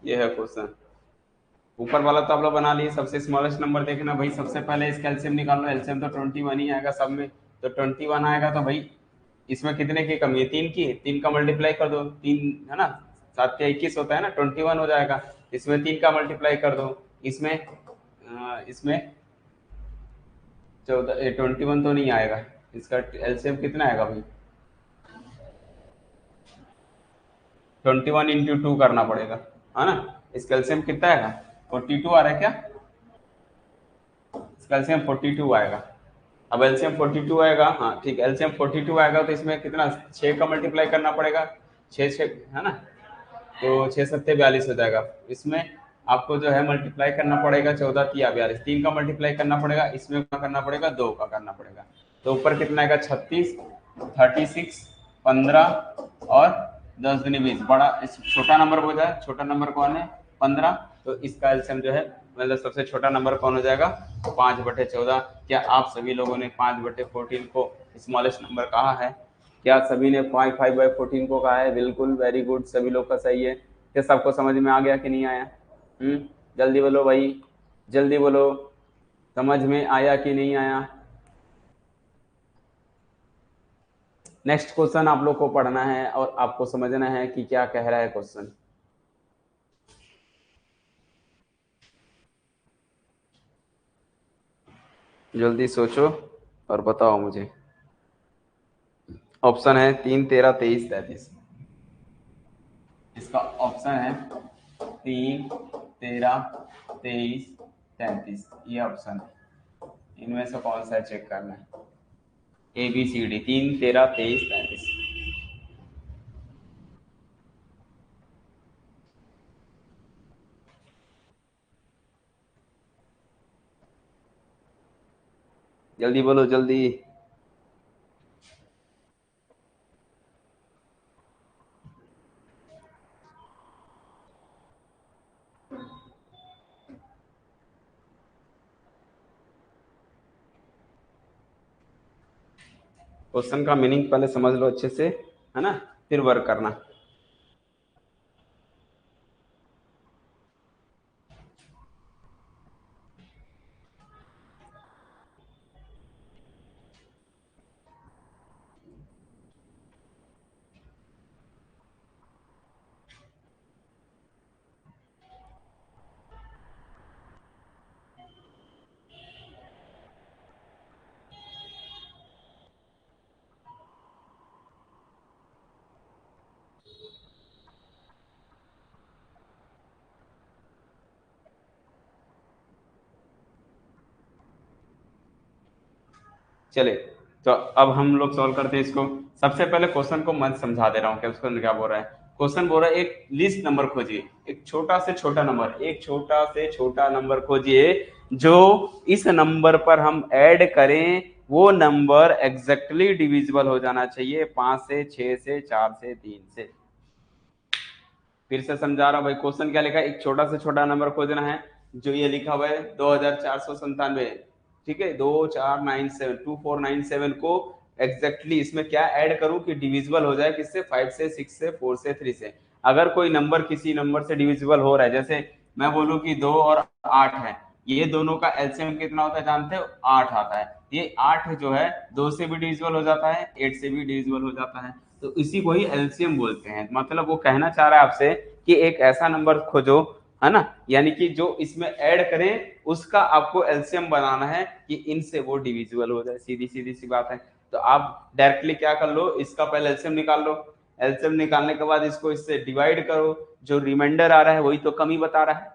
ये है क्वेश्चन। ऊपर वाला तो आप लोग बना लिए, सबसे स्मॉलेस्ट नंबर देखना भाई, सबसे पहले इसका एलसीएम निकाल लो। एलसीएम तो 21 ही आएगा सब में, तो 21 आएगा तो भाई इसमें कितने की कमी है, 3 की। 3 का मल्टीप्लाई कर दो, 3 है ना, 7 के 21 होता है ना, 21 हो जाएगा। इसमें 3 का मल्टीप्लाई कर दो, इसमें इसमें 14, 21 तो नहीं आएगा। इसका एलसीएम कितना आएगा भाई, 21 इंटू 2 करना पड़ेगा, है ना। इसका एलसीएम कितना आएगा, 42 आ रहा है क्या, इसका एलसीएम 42 आएगा। अब एलसीएम 42 आएगा, हाँ ठीक, एलसीएम 42 आएगा तो इसमें कितना, 6 का मल्टीप्लाई करना पड़ेगा, 6 है ना, तो 6 सत्ते 42 हो जाएगा। इसमें आपको जो है मल्टीप्लाई करना पड़ेगा 14 तिया 42, 3 का मल्टीप्लाई करना पड़ेगा, इसमें क्या करना पड़ेगा, 2 का करना पड़ेगा। तो ऊपर कितना आएगा, 36, 36, 15 और 10 दूनी 20। बड़ा छोटा नंबर हो जाए, छोटा नंबर कौन है, 15। तो इसका एलसीएम जो है, मतलब सबसे छोटा नंबर कौन हो जाएगा, 5/14। क्या आप सभी लोगों ने 5/14 को स्मॉलेस्ट नंबर कहा है? क्या सभी ने 5/14 को कहा है? बिल्कुल, वेरी गुड, सभी लोग का सही है। क्या सबको समझ में आ गया कि नहीं आया? जल्दी बोलो भाई, जल्दी बोलो, समझ में आया कि नहीं आया? नेक्स्ट क्वेश्चन आप लोग को पढ़ना है और आपको समझना है कि क्या कह रहा है क्वेश्चन। जल्दी सोचो और बताओ मुझे। ऑप्शन है 3, 13, 23, 33। इसका ऑप्शन है 3, 13, 23, 33, ये ऑप्शन है। इनमें से कौन सा चेक करना है? ABCD 3, 13, 23, 33। जल्दी बोलो जल्दी। क्वेश्चन का मीनिंग पहले समझ लो अच्छे से, है ना, फिर वर्क करना। चले, तो अब हम लोग सॉल्व करते हैं इसको। सबसे पहले क्वेश्चन को मैं समझा दे रहा हूँ कि उसको क्या बोल रहा है। क्वेश्चन बोल रहा है एक लिस्ट नंबर खोजिए, एक छोटा से छोटा नंबर, एक छोटा से छोटा नंबर खोजिए जो इस नंबर पर हम ऐड करें वो नंबर एग्जैक्टली डिविजिबल हो जाना चाहिए 5 से, 6 से, 4 से, 3 से। फिर से समझा रहा हूँ भाई, क्वेश्चन क्या लिखा है, एक छोटा से छोटा नंबर खोजना है, जो ये लिखा हुआ है 2497, ठीक है, 2497 को एग्जैक्टली इसमें क्या ऐड करूं कि डिविजिबल हो जाए, किससे, 5 से, 6 से, 4 से, 3 से। अगर कोई नंबर किसी नंबर से डिविजिबल हो रहा है, जैसे मैं बोलूं कि 2 और 8 है, ये दोनों का एलसीएम कितना होता है जानते हो, 8 आता है। ये 8 जो है 2 से भी डिविजिबल हो जाता है, 8 से भी डिविजिबल हो जाता है, तो इसी को ही एलसीएम बोलते हैं। मतलब वो कहना चाह रहा है आपसे कि एक ऐसा नंबर खोजो, है ना, यानी कि जो इसमें ऐड करें उसका आपको एलसीएम बनाना है कि इनसे वो डिविजिबल हो जाए। सीधी सीधी सी बात है। तो आप डायरेक्टली क्या कर लो, इसका पहले एलसीएम निकाल लो, एलसीएम निकालने के बाद इसको इससे डिवाइड करो, जो रिमाइंडर आ रहा है वही तो कमी बता रहा है,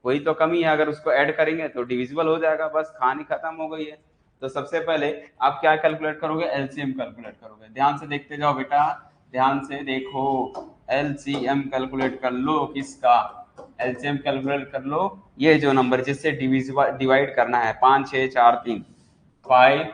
वही तो कमी है, अगर उसको ऐड करेंगे तो डिविजिबल हो जाएगा, बस कहानी खत्म हो गई है। तो सबसे पहले आप क्या कैलकुलेट करोगे, एलसीएम कैलकुलेट करोगे। ध्यान से देखते जाओ बेटा, ध्यान से देखो, एलसीएम कैलकुलेट कर लो, किसका एलसीएम कैलकुलेट कर लो, ये जो नंबर जिससे डिवाइड करना है, 5, 6, 4, 3, 5,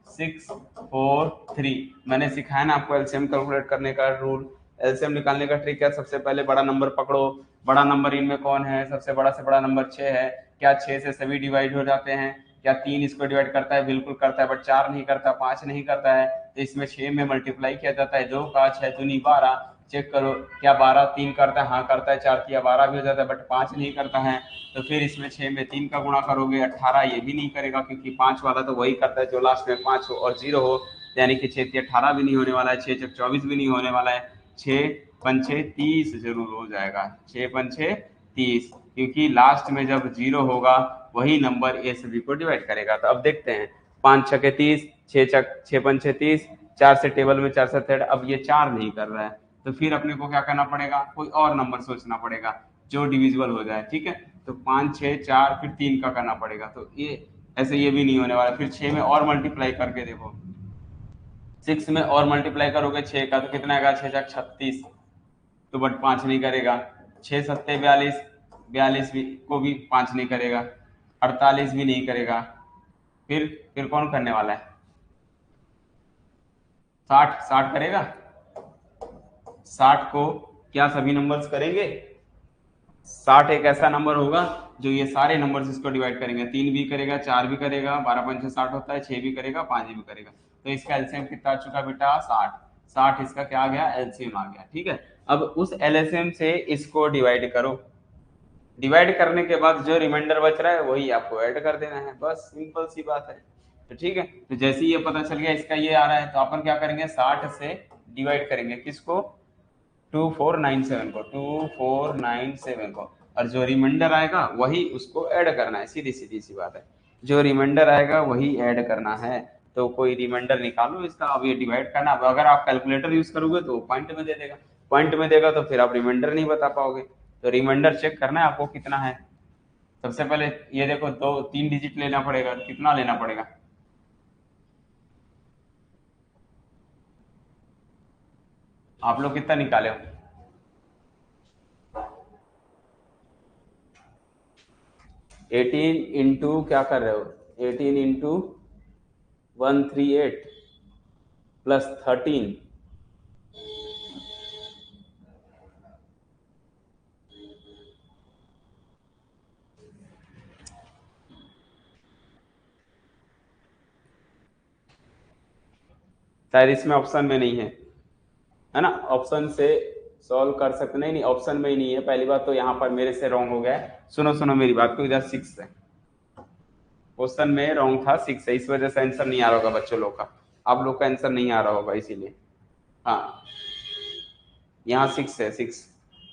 6, 4, 3। मैंने सिखाया ना आपको एलसीएम कैलकुलेट करने का रूल। एलसीएम निकालने का ट्रिक है, सबसे पहले बड़ा नंबर पकड़ो, बड़ा नंबर इनमें कौन है, सबसे बड़ा से बड़ा नंबर 6 है। क्या 6 से सभी डिवाइड हो जाते हैं? क्या 3 इसको डिवाइड करता है? बिल्कुल करता है, बट 4 नहीं करता, 5 नहीं करता है। तो इसमें 6 में मल्टीप्लाई किया जाता है, 2 का 6 दूनी 12, चेक करो क्या 12 3 करता है, हाँ करता है, 4 किया 12 भी हो जाता है, बट 5 नहीं करता है। तो फिर इसमें 6 में 3 का गुणा करोगे 18, ये भी नहीं करेगा क्योंकि 5 वाला तो वही करता है जो लास्ट में 5 हो और 0 हो, यानी कि 6 18 भी नहीं होने वाला है, 6 चक 24 भी नहीं होने वाला है, 6 पंछे 30 जरूर हो जाएगा, 6 पंछे 30, क्योंकि लास्ट में जब 0 होगा वही नंबर ए सभी को डिवाइड करेगा। तो अब देखते हैं, 5 छके 30, 6 पंछे 30, 4 से टेबल में 4 से थर्ड, अब ये 4 नहीं कर रहा है, तो फिर अपने को क्या करना पड़ेगा, कोई और नंबर सोचना पड़ेगा जो डिविजिबल हो जाए। ठीक है, तो 5 6 4 फिर 3 का करना पड़ेगा, तो ये ऐसे ये भी नहीं होने वाला। फिर 6 में और मल्टीप्लाई करके देखो, 6 में और मल्टीप्लाई करोगे 6 का तो कितना आएगा, 6 छक 36, तो बट 5 नहीं करेगा, 6 सत्ते 42, 42 भी को भी 5 नहीं करेगा, 48 भी नहीं करेगा, फिर कौन करने वाला है, 60 60 करेगा, 60 को क्या सभी नंबर्स करेंगे, 60 एक ऐसा नंबर होगा जो ये सारे नंबर्स इसको डिवाइड करेंगे, 3 भी करेगा, 4 भी करेगा, 12 पंचे 60 होता है, 6 भी करेगा, 5 भी करेगा, तो इसका एलसीएम कितना आ चुका बेटा, 60, 60 इसका क्या आ गया, एलसीएम आ गया। ठीक है, अब उस एलसीएम से इसको डिवाइड करो, डिवाइड करने के बाद जो रिमाइंडर बच रहा है वही आपको ऐड कर देना है, बस सिंपल सी बात है। तो ठीक है, तो जैसे ही ये पता चल गया इसका ये आ रहा है, तो अपन क्या करेंगे, 60 से डिवाइड करेंगे किसको, 2497 को, 2497 को, और जो रिमाइंडर आएगा वही उसको ऐड करना है, सीधी सीधी सी बात है, जो रिमाइंडर आएगा वही ऐड करना है। तो कोई रिमाइंडर निकालो इसका, अब ये डिवाइड करना, अब अगर आप कैलकुलेटर यूज करोगे तो पॉइंट में दे देगा, पॉइंट में देगा तो फिर आप रिमाइंडर नहीं बता पाओगे। तो रिमाइंडर चेक करना है आपको कितना है, सबसे पहले ये देखो 2 3 डिजिट लेना पड़ेगा, कितना लेना पड़ेगा, आप लोग कितना निकाले हो, 18 इंटू क्या कर रहे हो, 18 इंटू 138 प्लस 13, शायद इसमें ऑप्शन में नहीं है ना, ऑप्शन से सॉल्व कर सकते, नहीं नहीं ऑप्शन में ही नहीं है, पहली बात तो यहाँ पर मेरे से रॉन्ग हो गया है, सुनो सुनो मेरी बात को, इधर 6 है, क्वेश्चन में रॉन्ग था, 6 है, इस वजह से आंसर नहीं आ रहा होगा बच्चों लोग का, आप लोग का आंसर नहीं आ रहा होगा इसीलिए, हाँ यहाँ 6 है,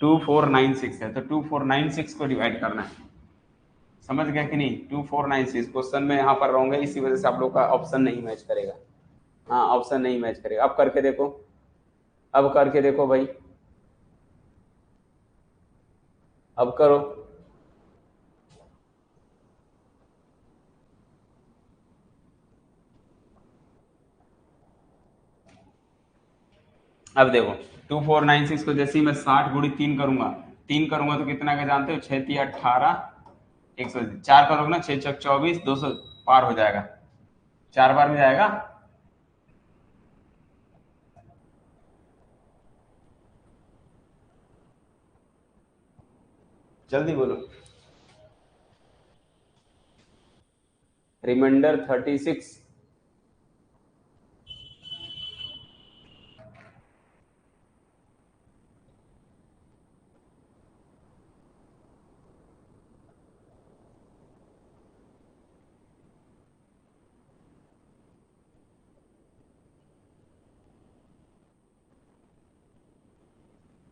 2496 है, तो 2496 को डिवाइड करना है, समझ गया कि नहीं, 2496 क्वेश्चन में यहाँ पर रॉन्ग है, इसी वजह से आप लोग का ऑप्शन नहीं मैच करेगा, हाँ ऑप्शन नहीं मैच करेगा। अब करके देखो, अब करके देखो भाई, अब करो, अब देखो 2496 को जैसे ही मैं 60 गुड़ी 3 करूंगा, 3 करूंगा तो कितना का जानते हो, 6 3 18, 100, 4 करोगे ना, 6 छक 24, 200 पार हो जाएगा, 4 बार में जाएगा, जल्दी बोलो, रिमाइंडर 36,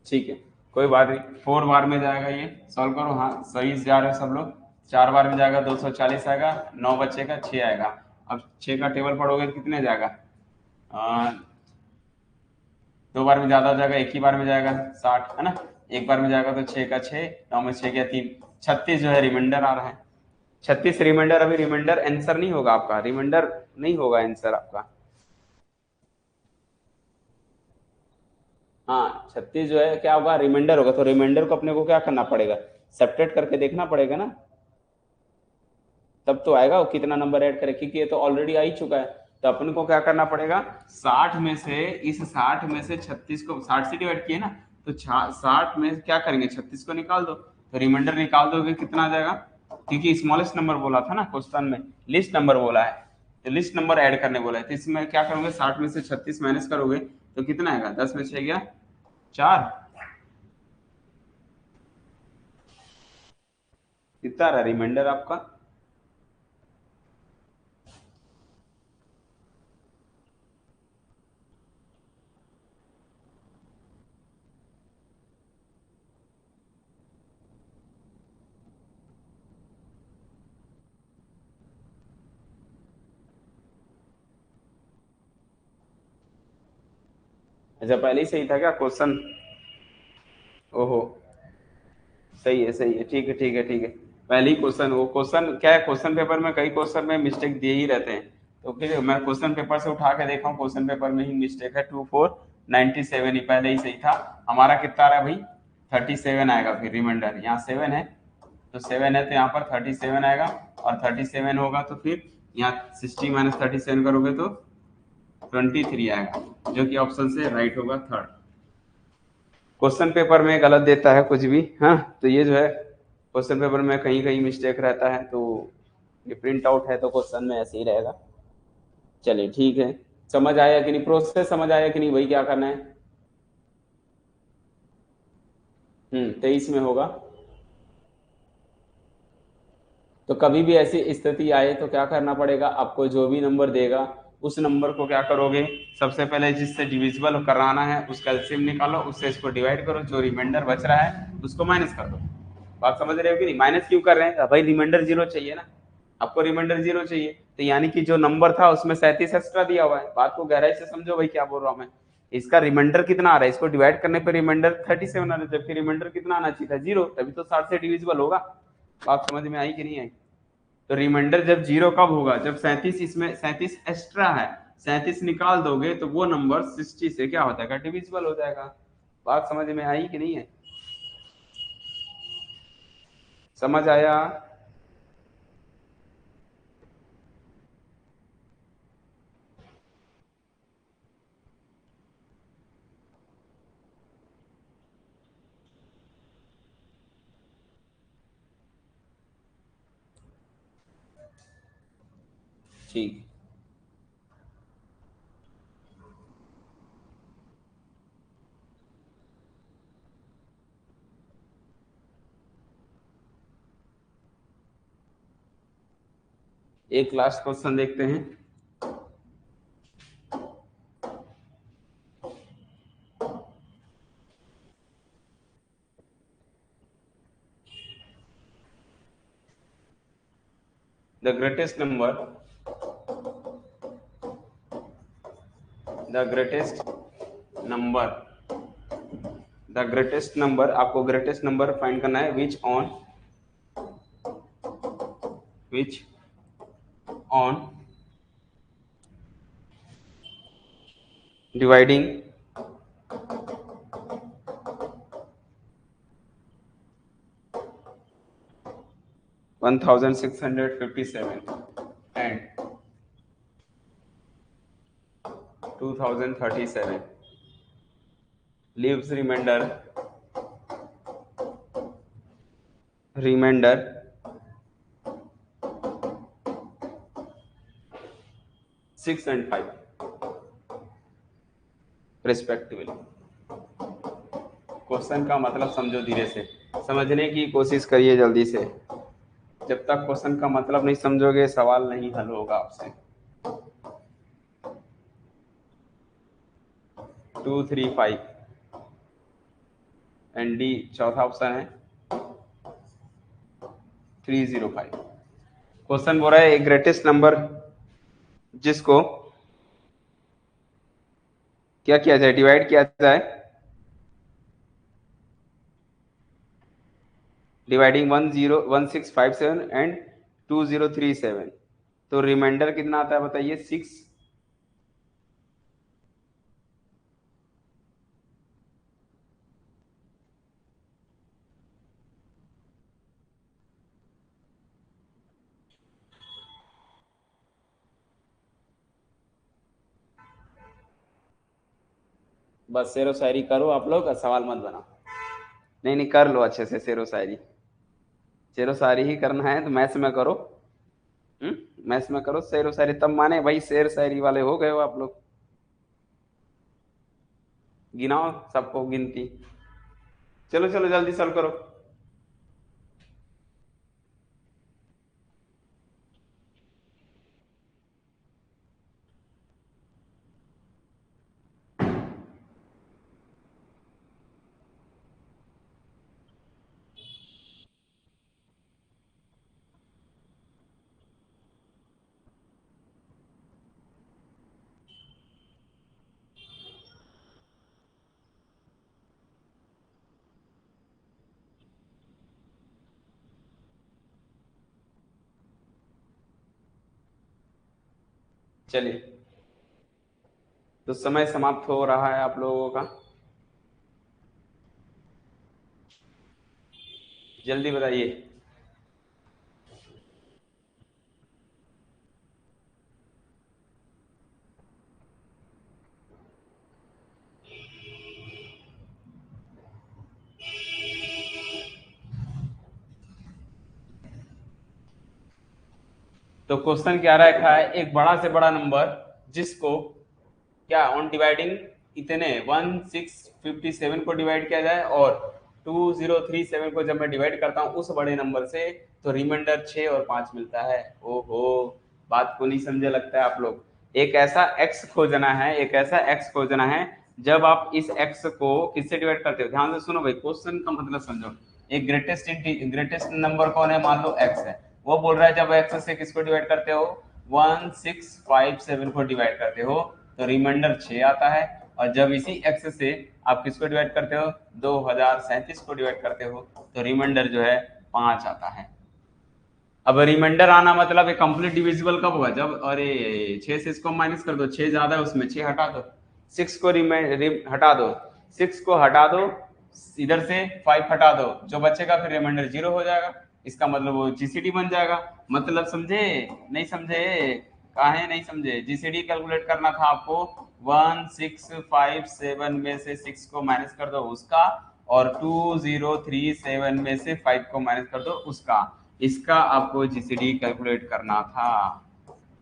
ठीक है कोई बात नहीं, 4 बार में जाएगा, ये सॉल्व करो, हाँ सही से जा रहे हो सब लोग, 4 बार में जाएगा 240 आएगा, 9 बचेगा 6 आएगा, अब 6 का टेबल पढ़ोगे तो कितने जाएगा, 2 बार में ज्यादा हो जाएगा, एक ही बार में जाएगा 60 है ना, एक बार में जाएगा तो 6 का 6, 9 में 6 गया 3, 36 जो है रिमाइंडर आ रहा है, 36 रिमाइंडर, अभी रिमाइंडर आंसर नहीं होगा आपका, रिमाइंडर नहीं होगा आंसर आपका, हाँ 36 जो है क्या होगा, रिमाइंडर होगा, तो रिमाइंडर को अपने को क्या करना पड़ेगा, सब्ट्रैक्ट करके देखना पड़ेगा ना, तब तो आएगा वो कितना नंबर ऐड करे, क्योंकि ये तो ऑलरेडी आ ही चुका है, तो अपन को क्या करना पड़ेगा, 60 में से, इस 60 में से 36 को 60 से डिवाइड किए ना, तो 60 में क्या करेंगे, 36 को निकाल दो, तो रिमाइंडर निकाल दोगे कितना आ जाएगा, क्योंकि स्मॉलेस्ट नंबर बोला था ना क्वेश्चन में, लिस्ट नंबर बोला है, तो लिस्ट नंबर ऐड करने बोला है, तो इसमें क्या करोगे, 60 में से 36 माइनस करोगे तो कितना आएगा, 10 में 6 गया 4 कितना रहा रिमाइंडर आपका? अच्छा पहले ही सही था क्या क्वेश्चन? ओहो, सही है, ठीक है ठीक है ठीक है। पहले ही क्वेश्चन, वो क्वेश्चन क्या है, क्वेश्चन पेपर में कई क्वेश्चन में मिस्टेक दिए ही रहते हैं। तो फिर मैं क्वेश्चन पेपर से उठा के देखा हूँ, क्वेश्चन पेपर में ही मिस्टेक है। 2497 ही पहले ही सही था। हमारा कितना आ रहा है भाई? 37 आएगा। फिर रिमाइंडर यहाँ 7 है, तो 7 है तो यहाँ पर 37 आएगा। और 37 होगा तो फिर यहाँ 60 माइनस 37 करोगे तो 23 आएगा, जो कि ऑप्शन से राइट होगा, थर्ड। क्वेश्चन पेपर में गलत देता है कुछ भी, हाँ। तो ये जो है क्वेश्चन पेपर में कहीं कहीं मिस्टेक रहता है, तो ये प्रिंट आउट है तो क्वेश्चन में ऐसे ही रहेगा। चलिए ठीक है। समझ आया कि नहीं, प्रोसेस समझ आया कि नहीं भाई, क्या करना है? 23 में होगा। तो कभी भी ऐसी स्थिति आए तो क्या करना पड़ेगा आपको? जो भी नंबर देगा उस नंबर को क्या करोगे, सबसे पहले जिससे डिविजिबल कराना है उसका एलसीएम निकालो, उससे इसको डिवाइड करो, जो रिमाइंडर बच रहा है उसको माइनस कर दो। बात समझ रहे हो कि नहीं? माइनस क्यों कर रहे हैं भाई? रिमाइंडर जीरो चाहिए ना, आपको रिमाइंडर जीरो चाहिए, तो यानी कि जो नंबर था उसमें 37 एक्स्ट्रा दिया हुआ है। बात को गहराई से समझो भाई, क्या बोल रहा हूँ मैं। इसका रिमाइंडर कितना आ रहा है, इसको डिवाइड करने पर रिमाइंडर 37 आ रहा है, जबकि रिमाइंडर कितना आना चाहिए था? जीरो, तभी तो 60 से डिविजिबल होगा। बात समझ में आई कि नहीं आई? तो रिमाइंडर जब जीरो कब होगा? जब 37, इसमें 37 एक्स्ट्रा है, 37 निकाल दोगे तो वो नंबर 60 से क्या हो जाएगा? डिविजिबल हो जाएगा। बात समझ में आई कि नहीं है? समझ आया? ठीक। एक लास्ट क्वेश्चन देखते हैं। The greatest number, the greatest number, the greatest number, आपको ग्रेटेस्ट नंबर फाइंड करना है। Which on dividing 1657 and 2037 leaves remainder 6 and 5 respectively. Question का मतलब समझो धीरे से, समझने की कोशिश करिए जल्दी से। जब तक क्वेश्चन का मतलब नहीं समझोगे सवाल नहीं हल होगा आपसे। 235 एंड डी चौथा ऑप्शन है 305। क्वेश्चन बोल रहा है एक ग्रेटेस्ट नंबर जिसको क्या किया जाए, डिवाइड किया जाए, डिवाइडिंग 1657 एंड 2037, तो रिमाइंडर कितना आता है बताइए? 6। बस शेरो शायरी करो आप लोग, सवाल मत बनाओ। नहीं नहीं, कर लो अच्छे से शेरो शायरी। शेरो शायरी ही करना है तो मैथ्स में करो। मैथ्स में करो शेरो शायरी, तब माने भाई शेर शायरी वाले हो गए हो आप लोग। गिनाओ सबको गिनती। चलो चलो जल्दी सॉल्व करो। चलिए, तो समय समाप्त हो रहा है आप लोगों का, जल्दी बताइए। तो क्वेश्चन क्या रखा है, एक बड़ा से बड़ा नंबर जिसको क्या ऑन डिवाइडिंग इतने 1657 को डिवाइड किया जाए और 2037 को जब मैं डिवाइड करता हूँ उस बड़े नंबर से, तो रिमाइंडर 6 और 5 मिलता है। ओहो, बात को नहीं समझे लगता है आप लोग। एक ऐसा x खोजना है, एक ऐसा x खोजना है जब आप इस x को किससे डिवाइड करते हो। ध्यान से सुनो भाई, क्वेश्चन का मतलब समझो। एक ग्रेटेस्ट नंबर कौन है, मान लो x है। वो बोल रहा है जब x से किसको डिवाइड करते हो, 1657 को डिवाइड करते हो तो रिमाइंडर 6 आता है। और जब इसी x से आप किसको डिवाइड करते हो, 2037 को डिवाइड करते हो तो रिमाइंडर जो है 5 आता है। अब रिमाइंडर आना मतलब कंप्लीट डिविजिबल कब होगा, जब अरे 6 से इसको माइनस कर दो, 6 ज्यादा है उसमें, 6 हटा दो, 6 को हटा दो, 6 को हटा दो, इधर से 5 हटा दो, जो बचेगा फिर रिमाइंडर 0 हो जाएगा। इसका मतलब वो जीसीडी बन जाएगा। मतलब समझे नहीं समझे, काहे नहीं समझे। जीसीडी कैलकुलेट करना था आपको, 1657 में से 6 को माइनस कर दो उसका, और 2037 में से 5 को माइनस कर दो उसका, इसका आपको जीसीडी कैलकुलेट करना था।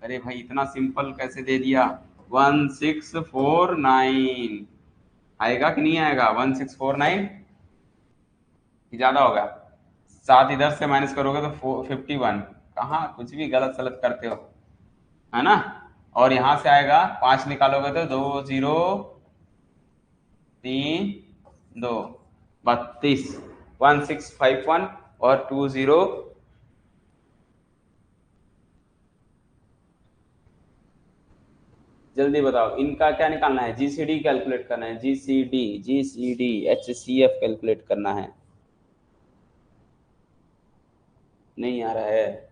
अरे भाई इतना सिंपल कैसे दे दिया। 1649 आएगा कि नहीं आएगा, 1649 ज्यादा होगा। 7 इधर से माइनस करोगे तो 51, कहाँ कुछ भी गलत सलत करते हो, है ना। और यहां से आएगा 5 निकालोगे तो 2032, 1651 और 20। जल्दी बताओ इनका क्या निकालना है, जीसीडी कैलकुलेट करना है, जीसीडी जीसीडी एचसीएफ कैलकुलेट करना है। नहीं आ रहा है,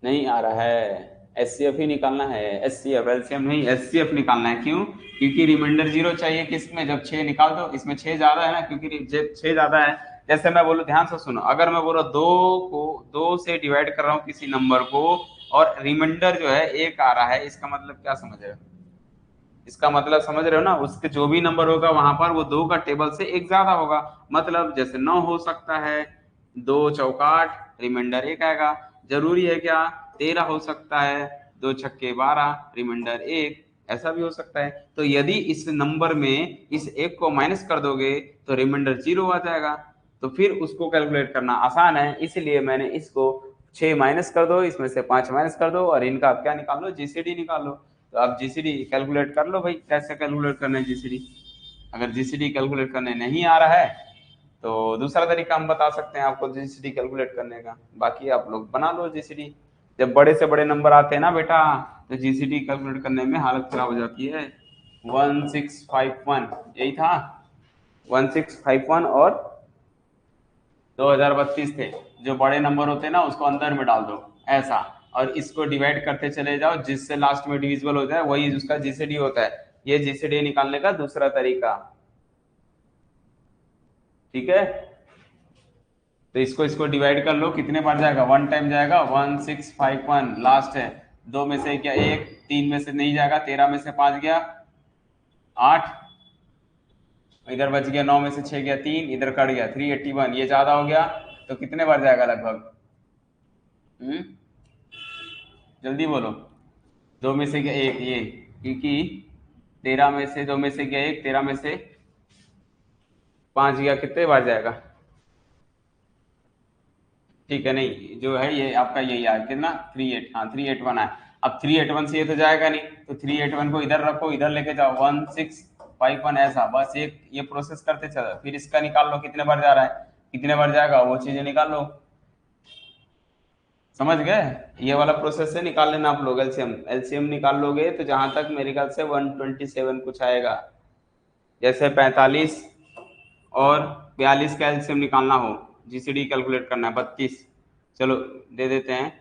नहीं आ रहा है, एचसीएफ ही निकालना है, एचसीएफ, एलसीएम नहीं, एचसीएफ निकालना है। क्यों, क्योंकि रिमाइंडर 0 चाहिए किसमें, जब 6 निकाल दो, इसमें 6 ज्यादा है ना, क्योंकि 6 ज्यादा है। जैसे मैं बोलूं, ध्यान से सुनो, अगर मैं बोलो 2 को 2 से डिवाइड कर रहा हूँ किसी नंबर को और रिमाइंडर जो है 1 आ रहा है, इसका मतलब क्या समझ रहे हो, इसका मतलब समझ रहे हो ना, उसके जो भी नंबर होगा वहां पर वो 2 का टेबल से 1 ज्यादा होगा। मतलब जैसे 9 हो सकता है, 2 चौकाट रिमाइंडर 1 आएगा। जरूरी है क्या, 13 हो सकता है, 2 छक्के 12 रिमाइंडर 1, ऐसा भी हो सकता है। तो यदि इस नंबर में इस 1 को माइनस कर दोगे तो रिमाइंडर 0 आ जाएगा। तो फिर उसको कैलकुलेट करना आसान है, इसलिए मैंने इसको 6 माइनस कर दो, इसमें से 5 माइनस कर दो और इनका क्या निकाल लो, जीसीडी निकाल लो। तो आप जीसीडी कैलकुलेट कर लो भाई, कैसे कैलकुलेट करना है जीसीडी। अगर जीसीडी कैलकुलेट करने नहीं आ रहा है तो दूसरा तरीका हम बता सकते हैं आपको जीसीडी कैलकुलेट करने का, बाकी आप लोग बना लो जीसीडी। जब बड़े से बड़े नंबर आते हैं ना बेटा, तो जीसीडी कैलकुलेट करने में हालत खराब हो जाती है। 1651 यही था, 1651 और 2032 थे। जो बड़े नंबर होते हैं ना उसको अंदर में डाल दो ऐसा, और इसको डिवाइड करते चले जाओ, जिससे लास्ट में डिविजिबल हो जाए वही उसका जीसीडी होता है। ये जीसीडी निकालने का दूसरा तरीका, ठीक है। तो इसको इसको डिवाइड कर लो, कितने बार जाएगा, 1 टाइम जाएगा, 1651 लास्ट है। 2 में से क्या 1, 3 में से नहीं जाएगा, 13 में से 5 गया 8, इधर बच गया 9 में से 6 गया 3, इधर कट गया 381, ये ज्यादा हो गया। तो कितने बार जाएगा लगभग, जल्दी बोलो। 2 में से क्या 1 ये, क्योंकि 13 में से 2 में से क्या 1, 13 में से 5 गया कितने बार जाएगा? ठीक है, नहीं जो है ये आपका यही आया कितना 38, हाँ 381 है। अब 381 से ये तो जाएगा नहीं, तो 381 को इधर रखो, इधर लेके जाओ 1651 ऐसा, बस एक ये प्रोसेस करते चलो। फिर इसका निकाल लो कितने बार जा रहा है, कितने बार जाएगा वो चीजें निकाल लो। समझ गए? ये वाला प्रोसेस से निकाल लेना आप लोग एलसीएम। एलसीएम निकाल लोगे तो जहां तक मेरे ख्याल से 127 कुछ आएगा। जैसे 45 और 42 का एलसीएम निकालना हो, जीसीडी कैलकुलेट करना है 32, चलो दे देते हैं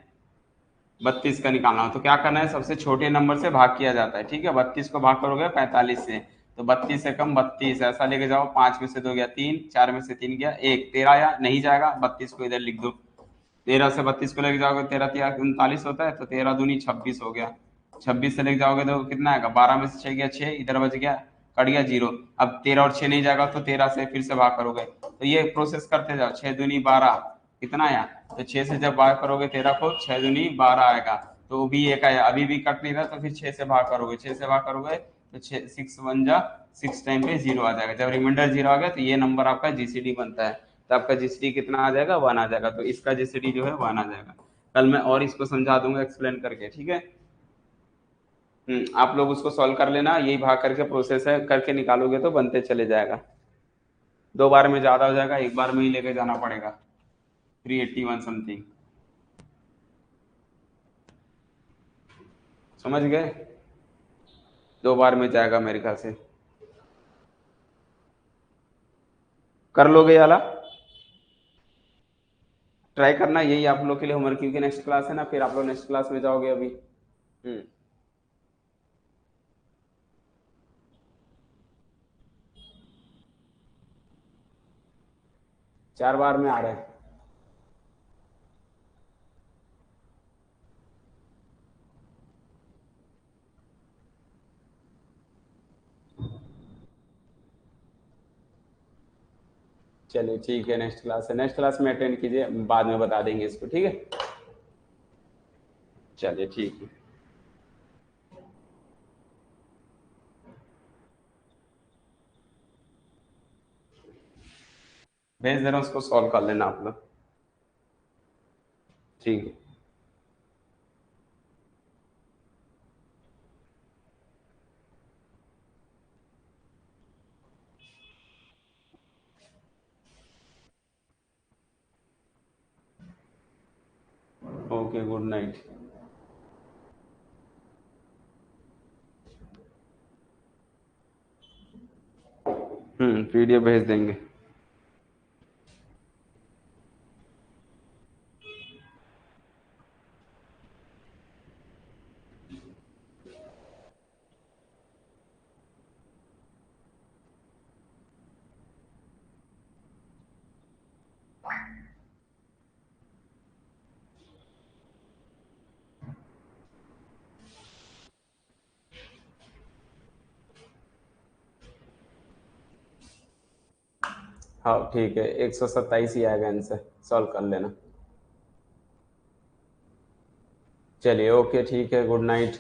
32 का निकालना हो तो क्या करना है, सबसे छोटे नंबर से भाग किया जाता है। ठीक है, 32 को भाग करोगे 45 से, तो 32 से कम 32 ऐसा लेके जाओ, 5 में से 2 गया 3, 4 में से 3 गया 1, 13 या नहीं जाएगा, 32 को इधर लिख दो। 13 से 32 को लेके जाओगे 13 तिया 39 होता है, तो 13 दूनी 26 हो गया। 26 से लेके जाओगे तो कितना आएगा, 12 में से 6 गया 6, इधर बच गया, कट गया 0। अब 13 और 6 नहीं जाएगा तो 13 से फिर से भाग करोगे, तो ये प्रोसेस करते जाओ। 6 दूनी 12 कितना आया, तो 6 से जब भाग करोगे 13 को, 6 दूनी 12 आएगा, तो भी एक आया, अभी भी कट नहीं रहा, तो फिर 6 से भाग करोगे, 6 से भाग करोगे तो 6 1 जा 6 टाइम पे 0 आ जाएगा। जब रिमाइंडर 0 आ गया तो ये नंबर आपका जीसीडी बनता है। तो आपका जीसीडी कितना आ जाएगा, 1 आ जाएगा। तो इसका जीसीडी जो है 1 आ जाएगा। कल मैं और इसको समझा दूंगा एक्सप्लेन करके, ठीक है। आप लोग उसको सॉल्व कर लेना, यही भाग करके प्रोसेस है, करके निकालोगे तो बनते चले जाएगा। 2 बार में ज्यादा हो जाएगा, 1 बार में ही लेके जाना पड़ेगा। 381 समथिंग, समझ गए? 2 बार में जाएगा मेरे ख्याल से। कर लोगे ये वाला, ट्राई करना, यही आप लोग के लिए होमवर्क, क्योंकि नेक्स्ट क्लास है ना, फिर आप लोग नेक्स्ट क्लास में जाओगे अभी। हम्म 4 बार में आ रहे हैं। चलिए ठीक है, नेक्स्ट क्लास है, नेक्स्ट क्लास में अटेंड कीजिए, बाद में बता देंगे इसको, ठीक है। चलिए ठीक है। भेज दे रहा हूँ, उसको सॉल्व कर लेना आप लोग, ठीक है। Okay, good night. पीडीएफ भेज देंगे। हाँ ठीक है, 127 ही आएगा आंसर, सॉल्व कर लेना। चलिए ओके, ठीक है, गुड नाइट।